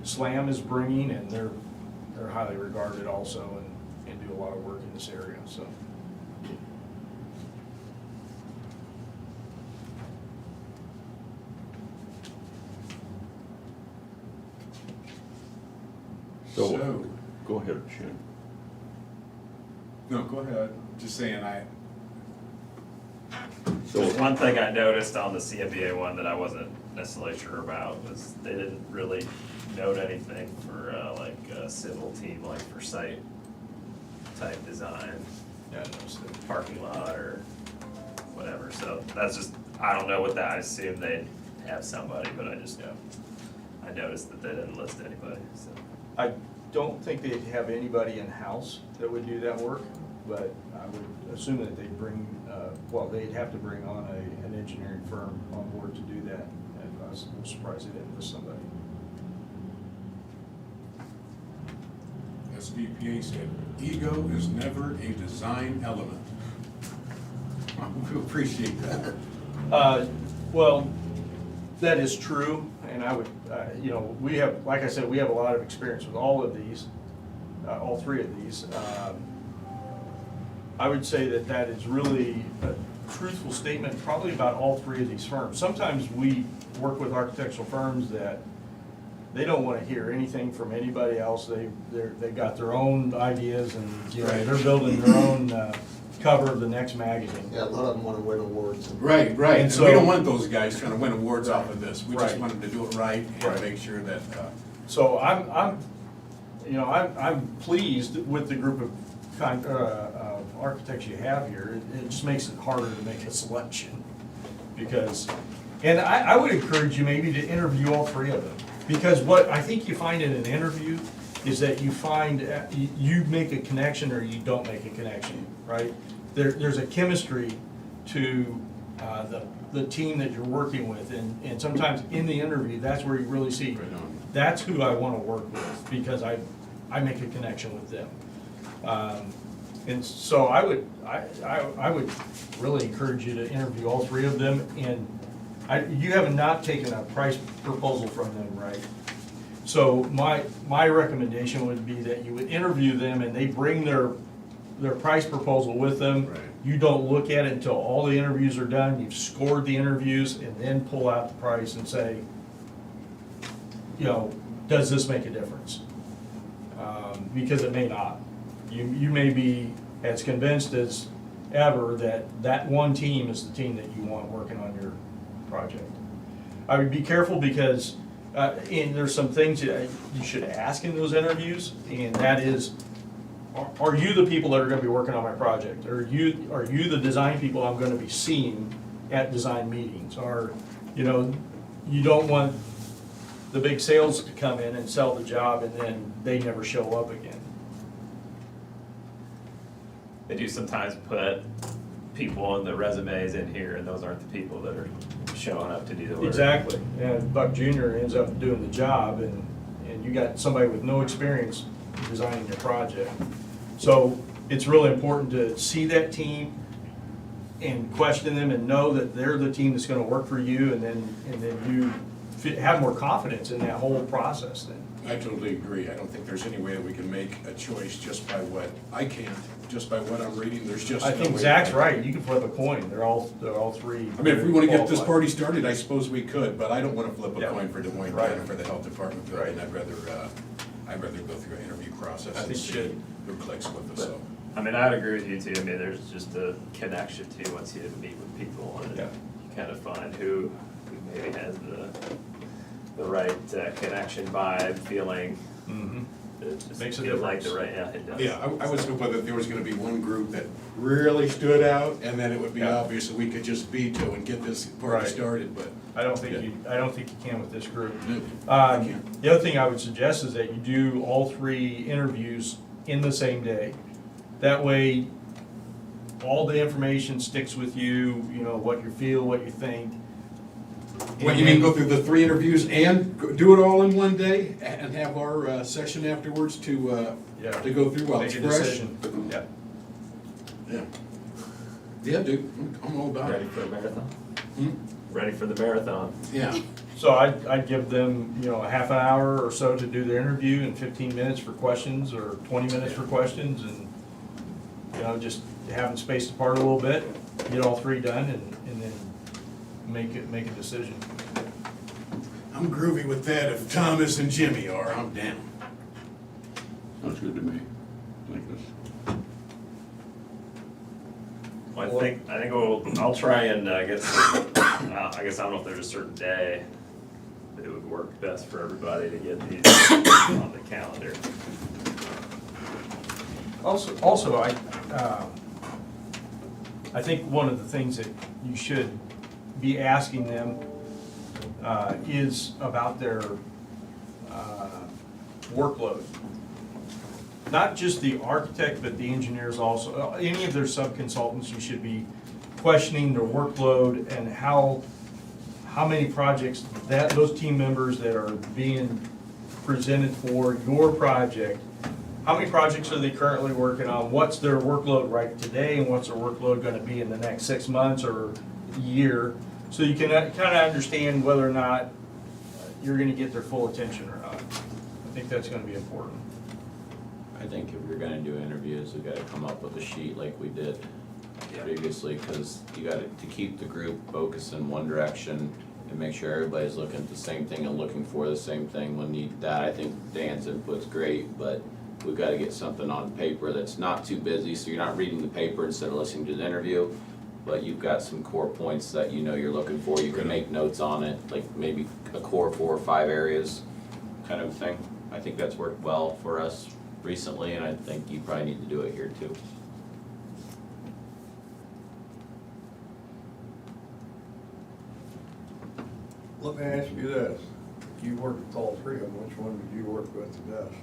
SLAM is bringing, and they're highly regarded also and do a lot of work in this area, so. So, go ahead, Shannon. No, go ahead. Just saying, So one thing I noticed on the CMBA one that I wasn't necessarily sure about was they didn't really note anything for like a civil team, like for site type design. Yeah, no, parking lot or whatever, so that's just, I don't know what that, I assume they'd have somebody, but I noticed that they didn't list anybody, so. I don't think they'd have anybody in-house that would do that work, but I would assume that they'd bring, they'd have to bring on an engineering firm on board to do that, and I was surprised they didn't list somebody. SVPA said, ego is never a design element. We appreciate that. Well, that is true, and I would, we have, like I said, we have a lot of experience with all of these, all 3 of these. I would say that is really a truthful statement, probably about all 3 of these firms. Sometimes we work with architectural firms that they don't want to hear anything from anybody else. They've got their own ideas, and they're building their own cover of the next magazine. Yeah, a lot of them want to win awards. Right, And and so- we don't want those guys trying to win awards off of this. We just Right. want them to do it right Right. and make sure that, So I'm pleased with the group of architects you have here. It just makes it harder to make a selection, because, and I would encourage you maybe to interview all 3 of them, because what I think you find in an interview is that you find, you make a connection or you don't make a connection, right? There's a chemistry to the team that you're working with, and sometimes in the interview, that's where you really see, that's who I want to work with, because I make a connection with them. And so I would really encourage you to interview all three of them, and you have not taken a price proposal from them, right? So my recommendation would be that you would interview them and they bring their price proposal with them. Right. You don't look at it until all the interviews are done, you've scored the interviews, and then pull out the price and say, you know, does this make a difference? Because it may not. You may be as convinced as ever that that one team is the team that you want working on your project. I would be careful because and there's some things that you should ask in those interviews, and that is, are you the people that are gonna be working on my project? Are you the design people I'm gonna be seeing at design meetings? Or, you know, you don't want the big sales to come in and sell the job and then they never show up again. They do sometimes put people in the resumes in here, and those aren't the people that are showing up to do the work. Exactly, and Buck Jr. ends up doing the job, and you got somebody with no experience designing your project. So it's really important to see that team and question them and know that they're the team that's gonna work for you, and then you have more confidence in that whole process then. I totally agree. I don't think there's any way that we can make a choice just by what, I can't, just by what I'm reading, there's just no I way. think Zach's right, you can flip a coin, they're all three. I mean, if we wanna get this qualified. party started, I suppose we could, but I don't wanna flip a Yeah. coin for Des Moines Right. County, for the health department building. Right. I'd rather go through an interview process I and think see you should. who clicks with us, so. I mean, I'd agree with you too. I mean, there's just a connection too, once you meet with people, and Yeah. you kind of find who maybe has the right connection, vibe, feeling. Mhm. It just Makes a feels like the difference. right, yeah, it does. Yeah, I was hoping that there was gonna be one group that really stood out, and then it would be Yeah. obvious that we could just veto and get this party Right. started, but. I don't think you can with this group. No, I can't. The other thing I would suggest is that you do all three interviews in the same day. That way, all the information sticks with you, you know, what you feel, what you think. What, you mean go through the three interviews and do it all in one day and have our session afterwards to Yeah. go through while Make it's a fresh? decision. Yeah. Yeah. Yeah, dude, I'm all about Ready it. for a marathon? Hmm? Ready for the marathon. Yeah. So I'd give them, you know, a half an hour or so to do their interview and 15 minutes for questions, or 20 minutes for questions, and, you know, just have them spaced apart a little bit, get all three done, and then make a decision. I'm groovy with that. If Thomas and Jimmy are, I'm down. Sounds good to me. Like this. Well, I think I'll try and get some, I guess I don't know if there's a certain day that it would work best for everybody to get these on the calendar. Also, I think one of the things that you should be asking them is about their workload. Not just the architect, but the engineers also. Any of their sub-consultants, you should be questioning their workload and how many projects that those team members that are being presented for your project, how many projects are they currently working on? What's their workload right today, and what's their workload gonna be in the next 6 months or year? So you can kind of understand whether or not you're gonna get their full attention or not. I think that's gonna be important. I think if you're gonna do interviews, we gotta come up with a sheet like we did previously, because you gotta, to keep the group focused in one direction and make sure everybody's looking at the same thing and looking for the same thing. We'll need that. I think Dan's input's great, but we've gotta get something on paper that's not too busy, so you're not reading the paper instead of listening to the interview, but you've got some core points that you know you're looking for. You can make notes on it, like maybe a core 4 or 5 areas kind of thing. I think that's worked well for us recently, and I think you probably need to do it here too. Let me ask you this, you worked with all three of them, which one did you work with the best?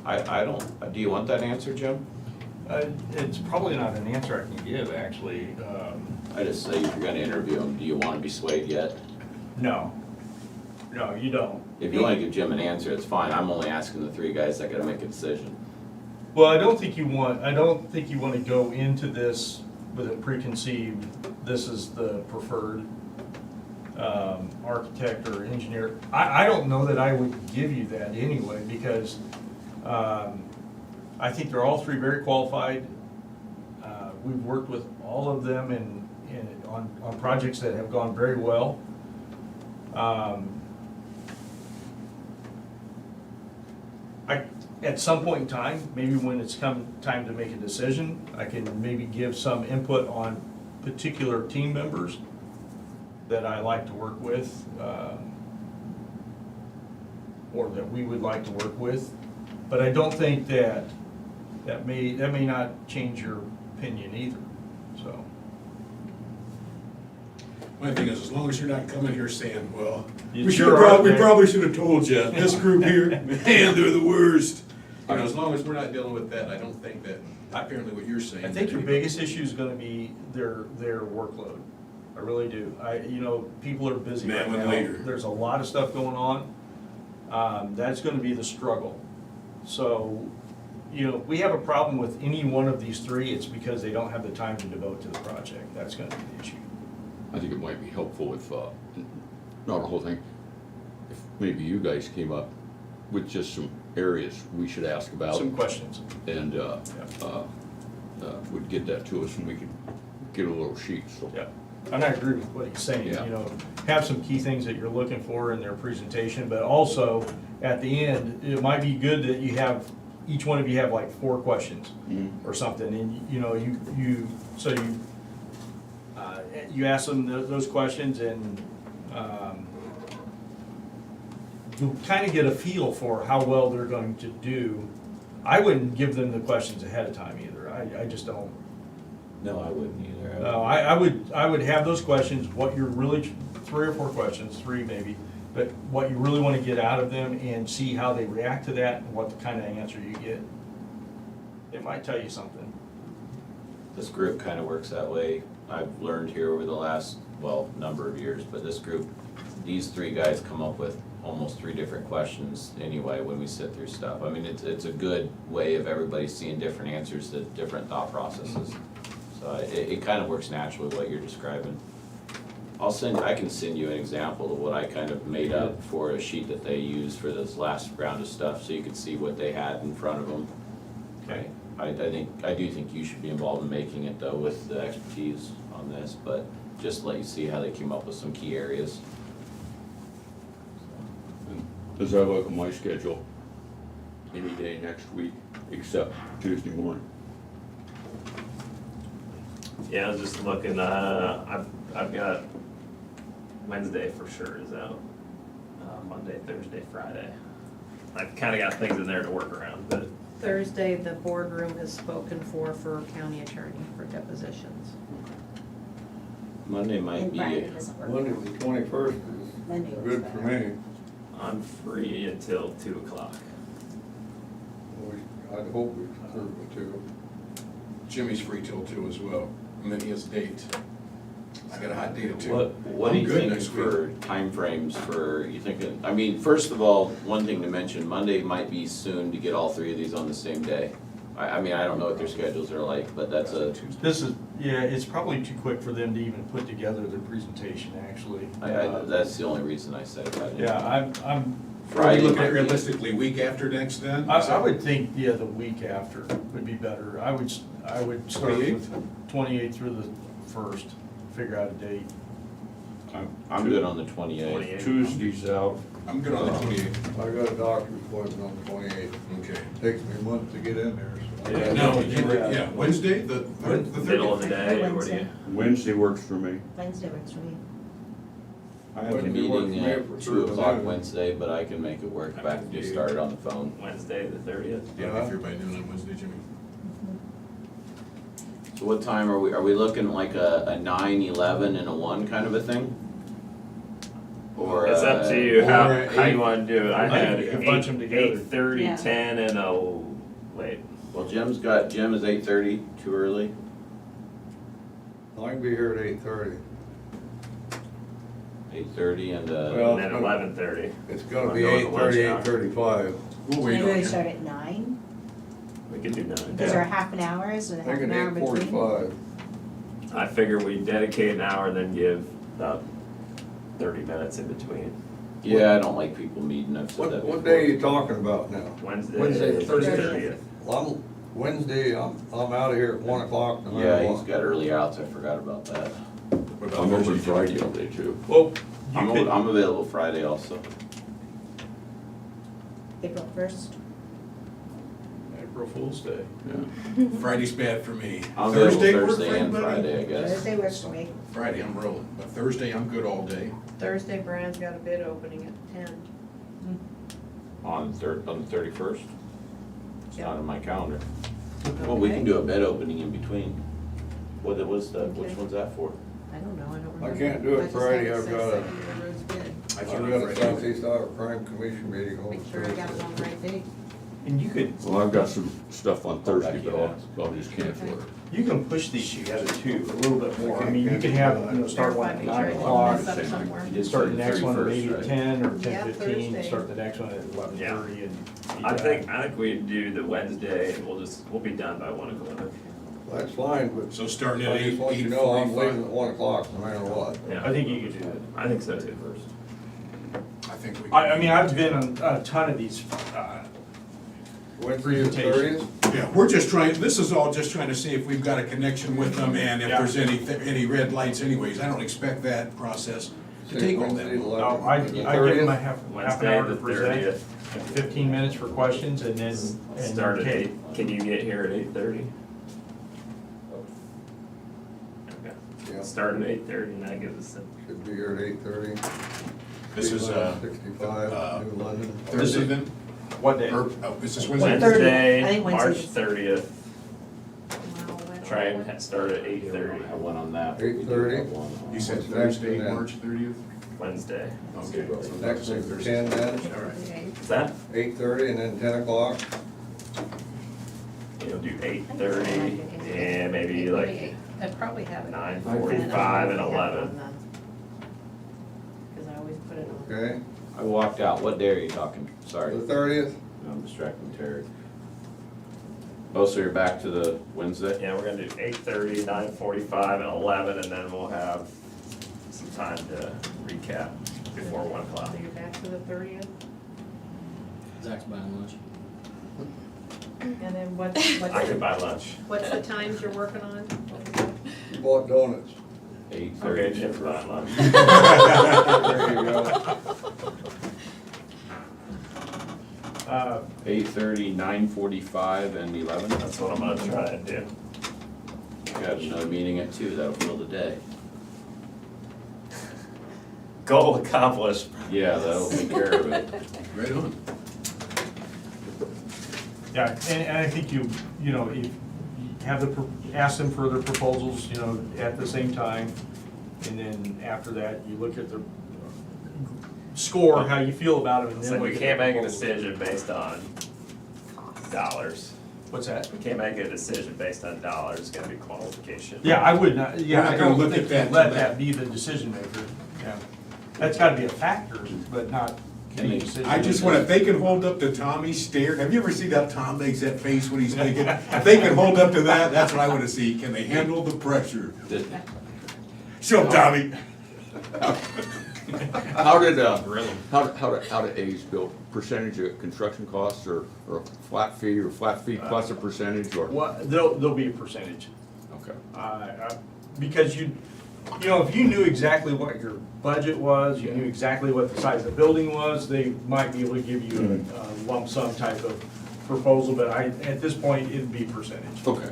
I don't, do you want that answer, Jim? It's probably not an answer I can give, actually. I just say if you're gonna interview him, do you wanna be swayed yet? No. No, you don't. If you wanna give Jim an answer, it's fine, I'm only asking the three guys that gotta make a decision. Well, I don't think you want to go into this with a preconceived, this is the preferred architect or engineer. I don't know that I would give you that anyway, because I think they're all three very qualified. We've worked with all of them on projects that have gone very well. At some point in time, maybe when it's come time to make a decision, I can maybe give some input on particular team members that I like to work with, or that we would like to work with. But I don't think that may not change your opinion either, so. My thing is, as long as you're not coming here saying, well, You we sure are, we man. probably should have told you, this group here, man, they're the worst. You know, as long as we're not dealing with that, I don't think that, apparently what you're saying. I think your biggest issue is gonna be their workload. I really do. People are busy right Man, now. when later. There's a lot of stuff going on. That's gonna be the struggle. So, if we have a problem with any one of these three, it's because they don't have the time to devote to the project. That's gonna be the issue. I think it might be helpful if, not the whole thing, if maybe you guys came up with just some areas we should ask about. Some questions. And, would get that to us and we could get a little sheet, so. Yeah, and I agree with what he's saying, Yeah. Have some key things that you're looking for in their presentation, but also, at the end, it might be good that each one of you have like 4 questions or something, and you ask them those questions, and you kind of get a feel for how well they're going to do. I wouldn't give them the questions ahead of time either, I just don't. No, I wouldn't either. No, I would have those questions, what you're really, 3 or 4 questions, 3 maybe, but what you really want to get out of them, and see how they react to that and what kind of answer you get. It might tell you something. This group kind of works that way. I've learned here over the last, number of years, but this group, these 3 guys come up with almost 3 different questions anyway when we sit through stuff. I mean, it's a good way of everybody seeing different answers to different thought processes. So it kind of works naturally what you're describing. I can send you an example of what I kind of made up for a sheet that they used for this last round of stuff, so you could see what they had in front of them. Okay. I do think you should be involved in making it though with the expertise on this, but just let you see how they came up with some key areas. As I look at my schedule, any day next week except Tuesday morning. Yeah, I was just looking, I've got Wednesday for sure is out, Monday, Thursday, Friday. I've kinda got things in there to work around, but Thursday, the boardroom is spoken for county attorney for depositions. Monday might be, Monday the 21st is good for me. I'm free until 2 o'clock. I'd hope we could serve with 2. Jimmy's free till 2 as well, and then he has a date. I got a hot date at 2. what do I'm you good think next for timeframes for, you thinking, I mean, first of all, one thing to mention, Monday might be soon to get all 3 of these on the same day. I mean, I don't know what their schedules are like, but that's It's probably too quick for them to even put together their presentation, actually. that's the only reason I said that. Yeah, I'm. Friday Look might at be- realistically, week after next then? I would think, the week after would be better. I would start with 28th through the 1st, figure out a date. I'm good on the 28th. Tuesday's out. I'm good on the 28th. I got a doctor's appointment on the 28th. Okay. Takes me a month to get in there, so. No, Wednesday, the 30th? Middle of the day, or what do you? Wednesday works for me. Wednesday works for me. I have a meeting at 2 o'clock Wednesday, but I can make it work back and just start it on the phone. Wednesday, the 30th? Yeah, if you're by noon on Wednesday, Jimmy. So what time are we looking like a 9, 11, and a 1 kind of a thing? Or It's up to you, how or you wanna do it. I had think you can bunch them together. 8:30, Yeah. 10, and 11. late. Well, Jim is 8:30, too early. I can be here at 8:30. 8:30 and, Well, And then 11:30. It's gonna Wanna be go with the lunch 8:30, hour? 8:35. We'll wait Maybe on we you. start at 9? We could do 9. Is there a half an hour, is it a half Make it an hour between? 8:45. I figure we dedicate an hour and then give about 30 minutes in between. yeah, I don't like people meeting, I've said that What before. day are you talking about now? Wednesday, Thursday. 30th. Well, Wednesday, I'm out of here at 1 o'clock. no matter Yeah, he's what. got early outs, I forgot about that. What about I'm open Thursday? Friday all day too. Well, I'm available Friday also. April 1st. April Fool's Day. Yeah. Friday's bad for me. I'm available Thursday work for Thursday and anybody? Friday, I guess. Thursday works for me. Friday, I'm rolling, but Thursday, I'm good all day. Thursday, Brian's got a bid opening at 10. On the 31st? It's Yep. not on my calendar. Well, we can do a bed opening in between. Which Okay. one's that for? I don't know, I don't I remember. can't do it just Friday, have to I've say got a, secondary roads bid. I I've can got do a Friday. Southeast Iowa Crime Commission meeting on Make sure I got it Thursday. on the right date. And you could, Well, I've got some stuff on Thursday, back but you I'll just cancel it. you can push these together too, a little bit more. I mean, you can have, start one at Verify, make 9 sure I o'clock, didn't mess up somewhere. You did start say the next one 31st, maybe at right? 10 or Yeah, 10:15, Thursday. start the next one at 11:30 and. I think we do the Wednesday and we'll be done by 1 o'clock. That's fine, but So starting I at just want you to know I'm leaving at 1 o'clock no matter what. Yeah. I think you could do that. I think so too. I think we. I mean, I've been on a ton of these, Wednesday the Presentation. 30th? Yeah, we're just trying, this is all just trying to see if we've got a connection with them and if Yeah. there's any red lights anyways. I don't expect that process to take all that Wednesday the long. no, 11th. I The give them a 30th? half an Wednesday, hour the to present, 30th. 15 minutes for questions and then. and Start at take- 8. Can you get here at 8:30? Okay. Yeah. Start at 8:30 and that gives us Should be here at 8:30. This is, 65, New London. Thursday then? What day? Or, is this Wednesday? Wednesday. I think March Wednesday's- 30th. Wow, I Try don't know. and start at 8:30 I went on that. 8:30? You said What's next Thursday, then? March 30th? Wednesday. Okay. so Next Thursday, is Thursday. 10 then, All right. Is that? 8:30 and then 10 o'clock. You'll do 8:30 and maybe like I'd probably have it. 9:45 and 11. Because I always put it on. Okay, I walked out. What day are you talking? Sorry, the 30th? I'm distracting Terry. Oh, so you're back to the Wednesday? Yeah, we're gonna do 8:30, 9:45 and 11 and then we'll have some time to recap before 1 o'clock. So you're back to the 30th? Zach's buying lunch. And then what's I could buy lunch. what's the times you're working on? You bought donuts. 8:30. Okay, Jim's buying lunch. There you go. 8:30, 9:45, and 11. That's what I'm gonna try and do. Got another meeting at 2, that'll fill the day. Goal accomplished. Yeah, that'll take care of it. Right on. Yeah, and I think if you have ask them for their proposals, at the same time. And then after that, you look at the score, how you feel about them, and then So we look at can't the make a proposals. decision based on dollars. What's that? We can't make a decision based on dollars, it's gonna be qualification. Yeah, I would not, We're yeah, not I gonna don't look think at that you let till that that. be the decision maker, yeah. That's gotta be a factor, but not Can the they- decision. I just want, if they can hold up to Tommy's stare, have you ever seen how Tom makes that face when he's thinking? If they can hold up to that, that's what I wanna see. Can they handle the pressure? Show 'em, Tommy. How did A's bill, percentage of construction costs or flat fee plus a percentage or? Well, there'll be a percentage. Okay. Because if you knew exactly what your budget was, you knew exactly what the size of the building was, they might be able to give you a lump sum type of proposal, but at this point, it'd be percentage. Okay,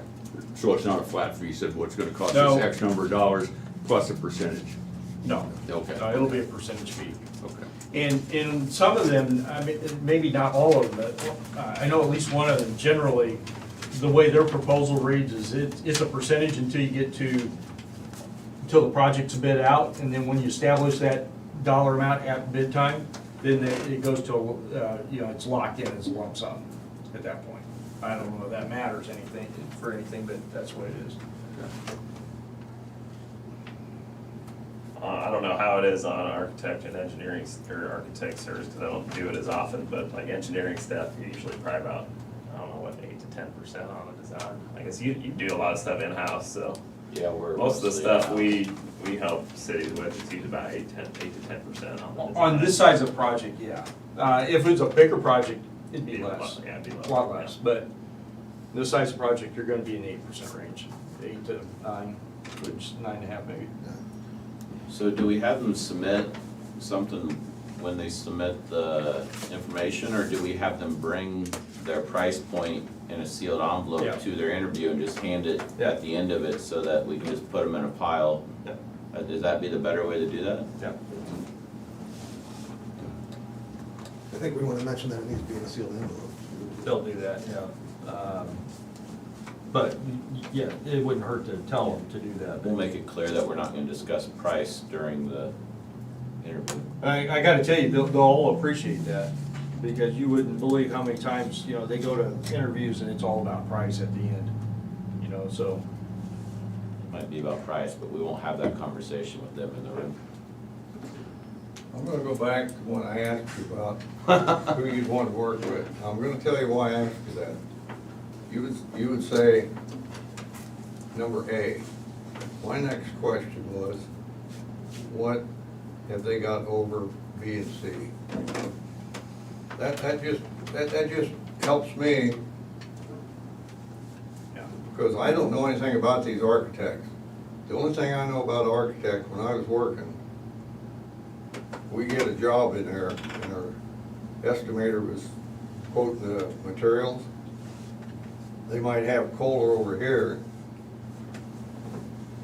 so it's not a flat fee, you said what's gonna cost No. us X number of dollars plus a percentage? No. Okay. No, it'll be a percentage fee. Okay. And in some of them, I mean, maybe not all of them, but I know at least one of them, generally, the way their proposal reads is it's a percentage until you get until the project's bid out, and then when you establish that dollar amount at bid time, then it goes to, it's locked in as a lump sum at that point. I don't know if that matters for anything, but that's what it is. I don't know how it is on architect and engineering, or architect service, because I don't do it as often, but like engineering stuff, you usually probably about, I don't know, what, 8 to 10% on the design. I guess you do a lot of stuff in-house, so. Yeah, we're. Most of the mostly stuff in-house. we help cities with, it's usually about 8 to 10% on the design. On this size of project, yeah. If it's a bigger project, it'd be Be a lot- less. yeah, it'd be A lower, lot less, but this size of project, you're gonna be in the 8% range, 8 to 9, which 9.5 maybe. So do we have them submit something when they submit the information, or do we have them bring their price point in a sealed Yeah. envelope to their interview and just hand it Yeah. at the end of it so that we can just put them in a pile? Yeah. Does that be the better way to do that? Yeah. I think we want to mention that it needs to be in a sealed envelope. They'll do that, yeah. But, yeah, it wouldn't hurt to tell them to do that. We'll make it clear that we're not gonna discuss price during the interview. I gotta tell you, they'll all appreciate that, because you wouldn't believe how many times, they go to interviews and it's all about price at the end, so. It might be about price, but we won't have that conversation with them in the room. I'm gonna go back to when I asked you about who you'd want to work with. I'm gonna tell you why I asked you that. You would say, number A. My next question was, what have they got over B and C? That just helps me, because I don't know anything about these architects. The only thing I know about architects, when I was working, we get a job in there, and our estimator was quoting the materials. They might have Kohler over here.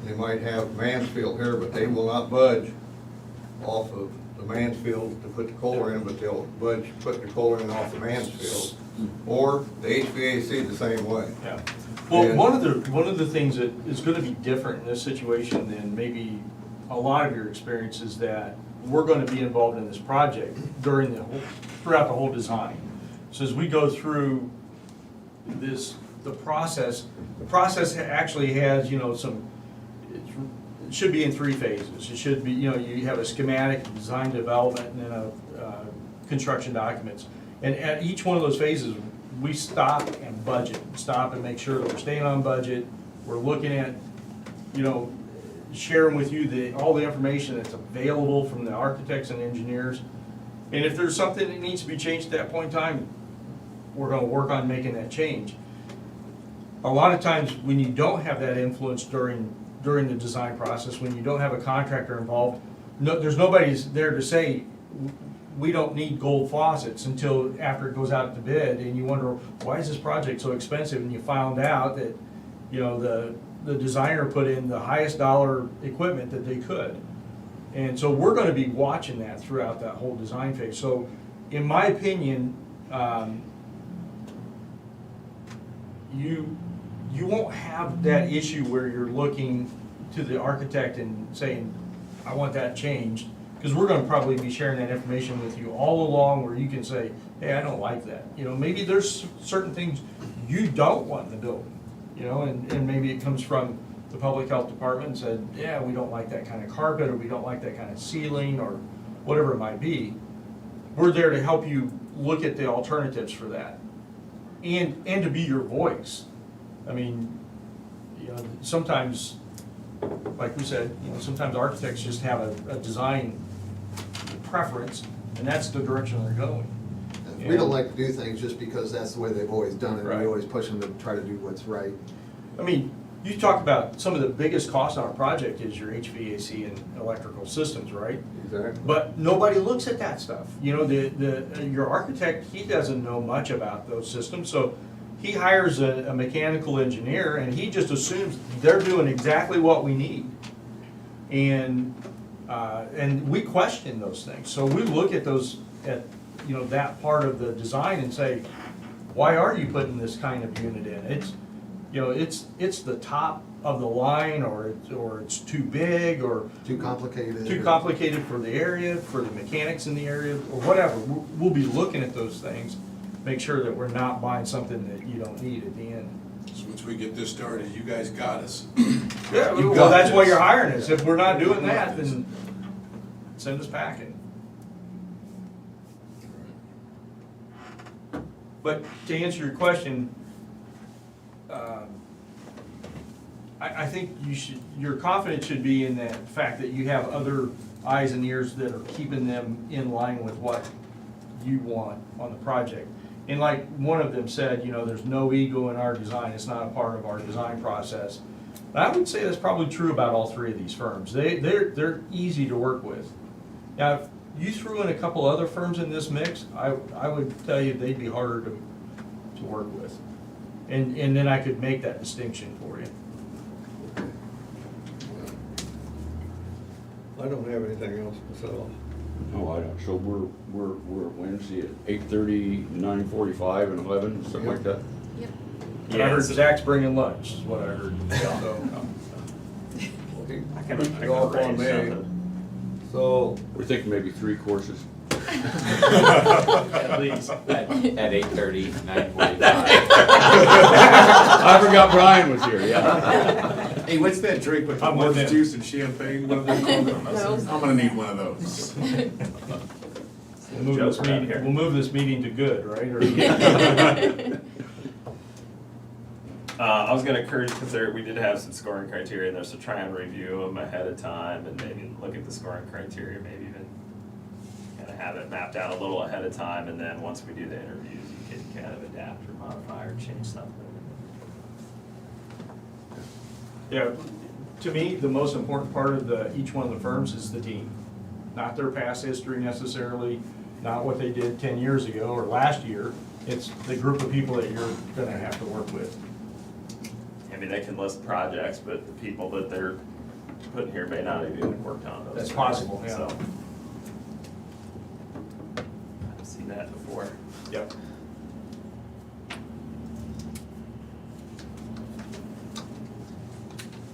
They might have Mansfield here, but they will not budge off of the Mansfield to put the Kohler in, but they'll budge, put the Kohler in off the Mansfield. Or the HVAC the same way. Yeah. Well, And- one of the things that is gonna be different in this situation than maybe a lot of your experience is that we're gonna be involved in this project throughout the whole design. So as we go through the process actually has, it should be in 3 phases. It should be, you have a schematic, design development, and then a construction documents. And at each one of those phases, we stop and budget, stop and make sure that we're staying on budget. We're looking at, sharing with you all the information that's available from the architects and engineers. And if there's something that needs to be changed at that point in time, we're gonna work on making that change. A lot of times, when you don't have that influence during the design process, when you don't have a contractor involved, there's nobody there to say, we don't need gold faucets until after it goes out to bid, and you wonder, why is this project so expensive? And you found out that, the designer put in the highest dollar equipment that they could. And so we're gonna be watching that throughout that whole design phase. So, in my opinion, you won't have that issue where you're looking to the architect and saying, I want that changed. Because we're gonna probably be sharing that information with you all along, where you can say, hey, I don't like that. Maybe there's certain things you don't want in the building, and maybe it comes from the public health department and said, yeah, we don't like that kind of carpet, or we don't like that kind of ceiling, or whatever it might be. We're there to help you look at the alternatives for that, and to be your voice. I mean, sometimes, like we said, sometimes architects just have a design preference, and that's the direction they're going. We don't like to do things just because that's the way they've always done it. Right. We always push them to try to do what's right. I mean, you talk about some of the biggest costs on a project is your HVAC and electrical systems, right? Exactly. But nobody looks at that stuff. Your architect, he doesn't know much about those systems, so he hires a mechanical engineer, and he just assumes they're doing exactly what we need. And we question those things. So we look at those, that part of the design and say, why are you putting this kind of unit in? It's the top of the line, or it's too big, or Too complicated. too complicated for the area, for the mechanics in the area, or whatever. We'll be looking at those things make sure that we're not buying something that you don't need at the end. So once we get this started, you guys got us. Yeah, You well, got that's why this. you're hiring us. If we're not doing You got that, this. then send us packing. But to answer your question, I think your confidence should be in that fact that you have other eyes and ears that are keeping them in line with what you want on the project. And like one of them said, you know, there's no ego in our design, it's not a part of our design process. But I would say that's probably true about all three of these firms. They're easy to work with. Now, if you threw in a couple other firms in this mix, I would tell you they'd be harder to work with. And then I could make that distinction for you. I don't have anything else myself. No, I don't. So we're Wednesday at 8:30, 9:45, and 11, something like that? Yep. And I heard Zach's bringing lunch, is what I heard. So, I can go up on me. So, we're thinking maybe 3 courses. At least. At 8:30, 9:45. I forgot Brian was here, yeah. Hey, what's that drink with the I'm with orange him. juice and champagne? What are they called? Those. I'm gonna need one of those. We'll move this meeting to good, right? Or- I was gonna encourage, because we did have some scoring criteria in there, so try and review them ahead of time and maybe look at the scoring criteria, maybe even kind of have it mapped out a little ahead of time, and then once we do the interviews, you can kind of adapt or modify or change something. Yeah, to me, the most important part of each one of the firms is the team. Not their past history necessarily, not what they did 10 years ago or last year. It's the group of people that you're gonna have to work with. I mean, they can list projects, but the people that they're putting here may not have even worked on those. That's possible, yeah. So, I've seen that before. Yep.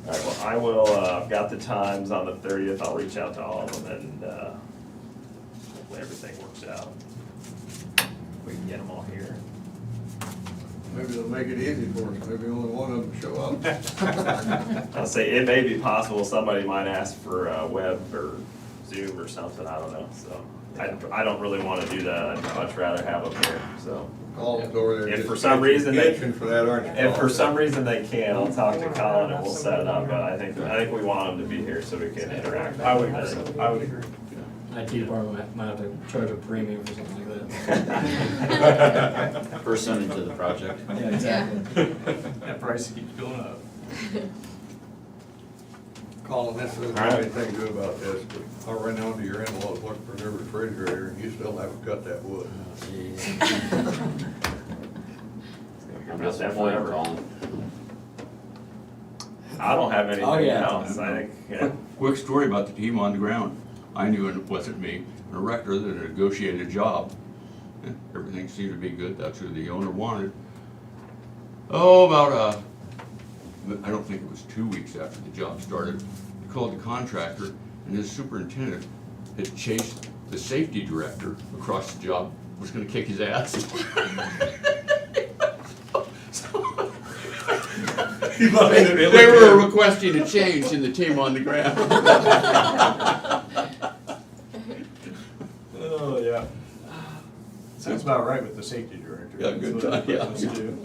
All right, well, I will, I've got the times on the 30th, I'll reach out to all of them, and hopefully everything works out. We can get them all here. maybe they'll make it easy for us, maybe only one of them show up. I'll say, it may be possible somebody might ask for web or Zoom or something, I don't know, so. I don't really wanna do that, I'd much rather have them here, so. Call them over there. If just for some reason they, itching for that, aren't you? if for some reason they can, I'll talk to Colin and we'll set it up, but I think we want them to be here so we can interact. I would agree. IT department might have to charge a premium for something like that. First son into the project. Yeah, exactly. That price keeps going up. Colin, this isn't anything good about this, but I ran down to your in-laws, looked for their refrigerator, and you still haven't cut that wood. I'm not there forever, Colin. I don't have anything Oh, yeah. else, I think, yeah. Quick story about the team on the ground. I knew it wasn't me, a director that had negotiated a job. Everything seemed to be good, that's who the owner wanted. Oh, about I don't think it was 2 weeks after the job started, he called the contractor, and his superintendent had chased the safety director across the job, was gonna kick his ass. They were requesting a change in the team on the ground. Oh, yeah. Sounds about right with the safety director. Yeah, good That's what time, yeah. let's do.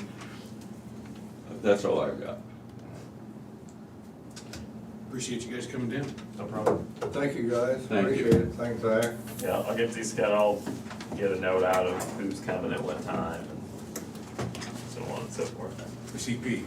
That's all I've got. Appreciate you guys coming down. No problem. Thank you, guys, Thank you. appreciate it, thanks, Zach. Yeah, I'll get these, I'll get a note out of who's coming at what time and so on and so forth. The CP.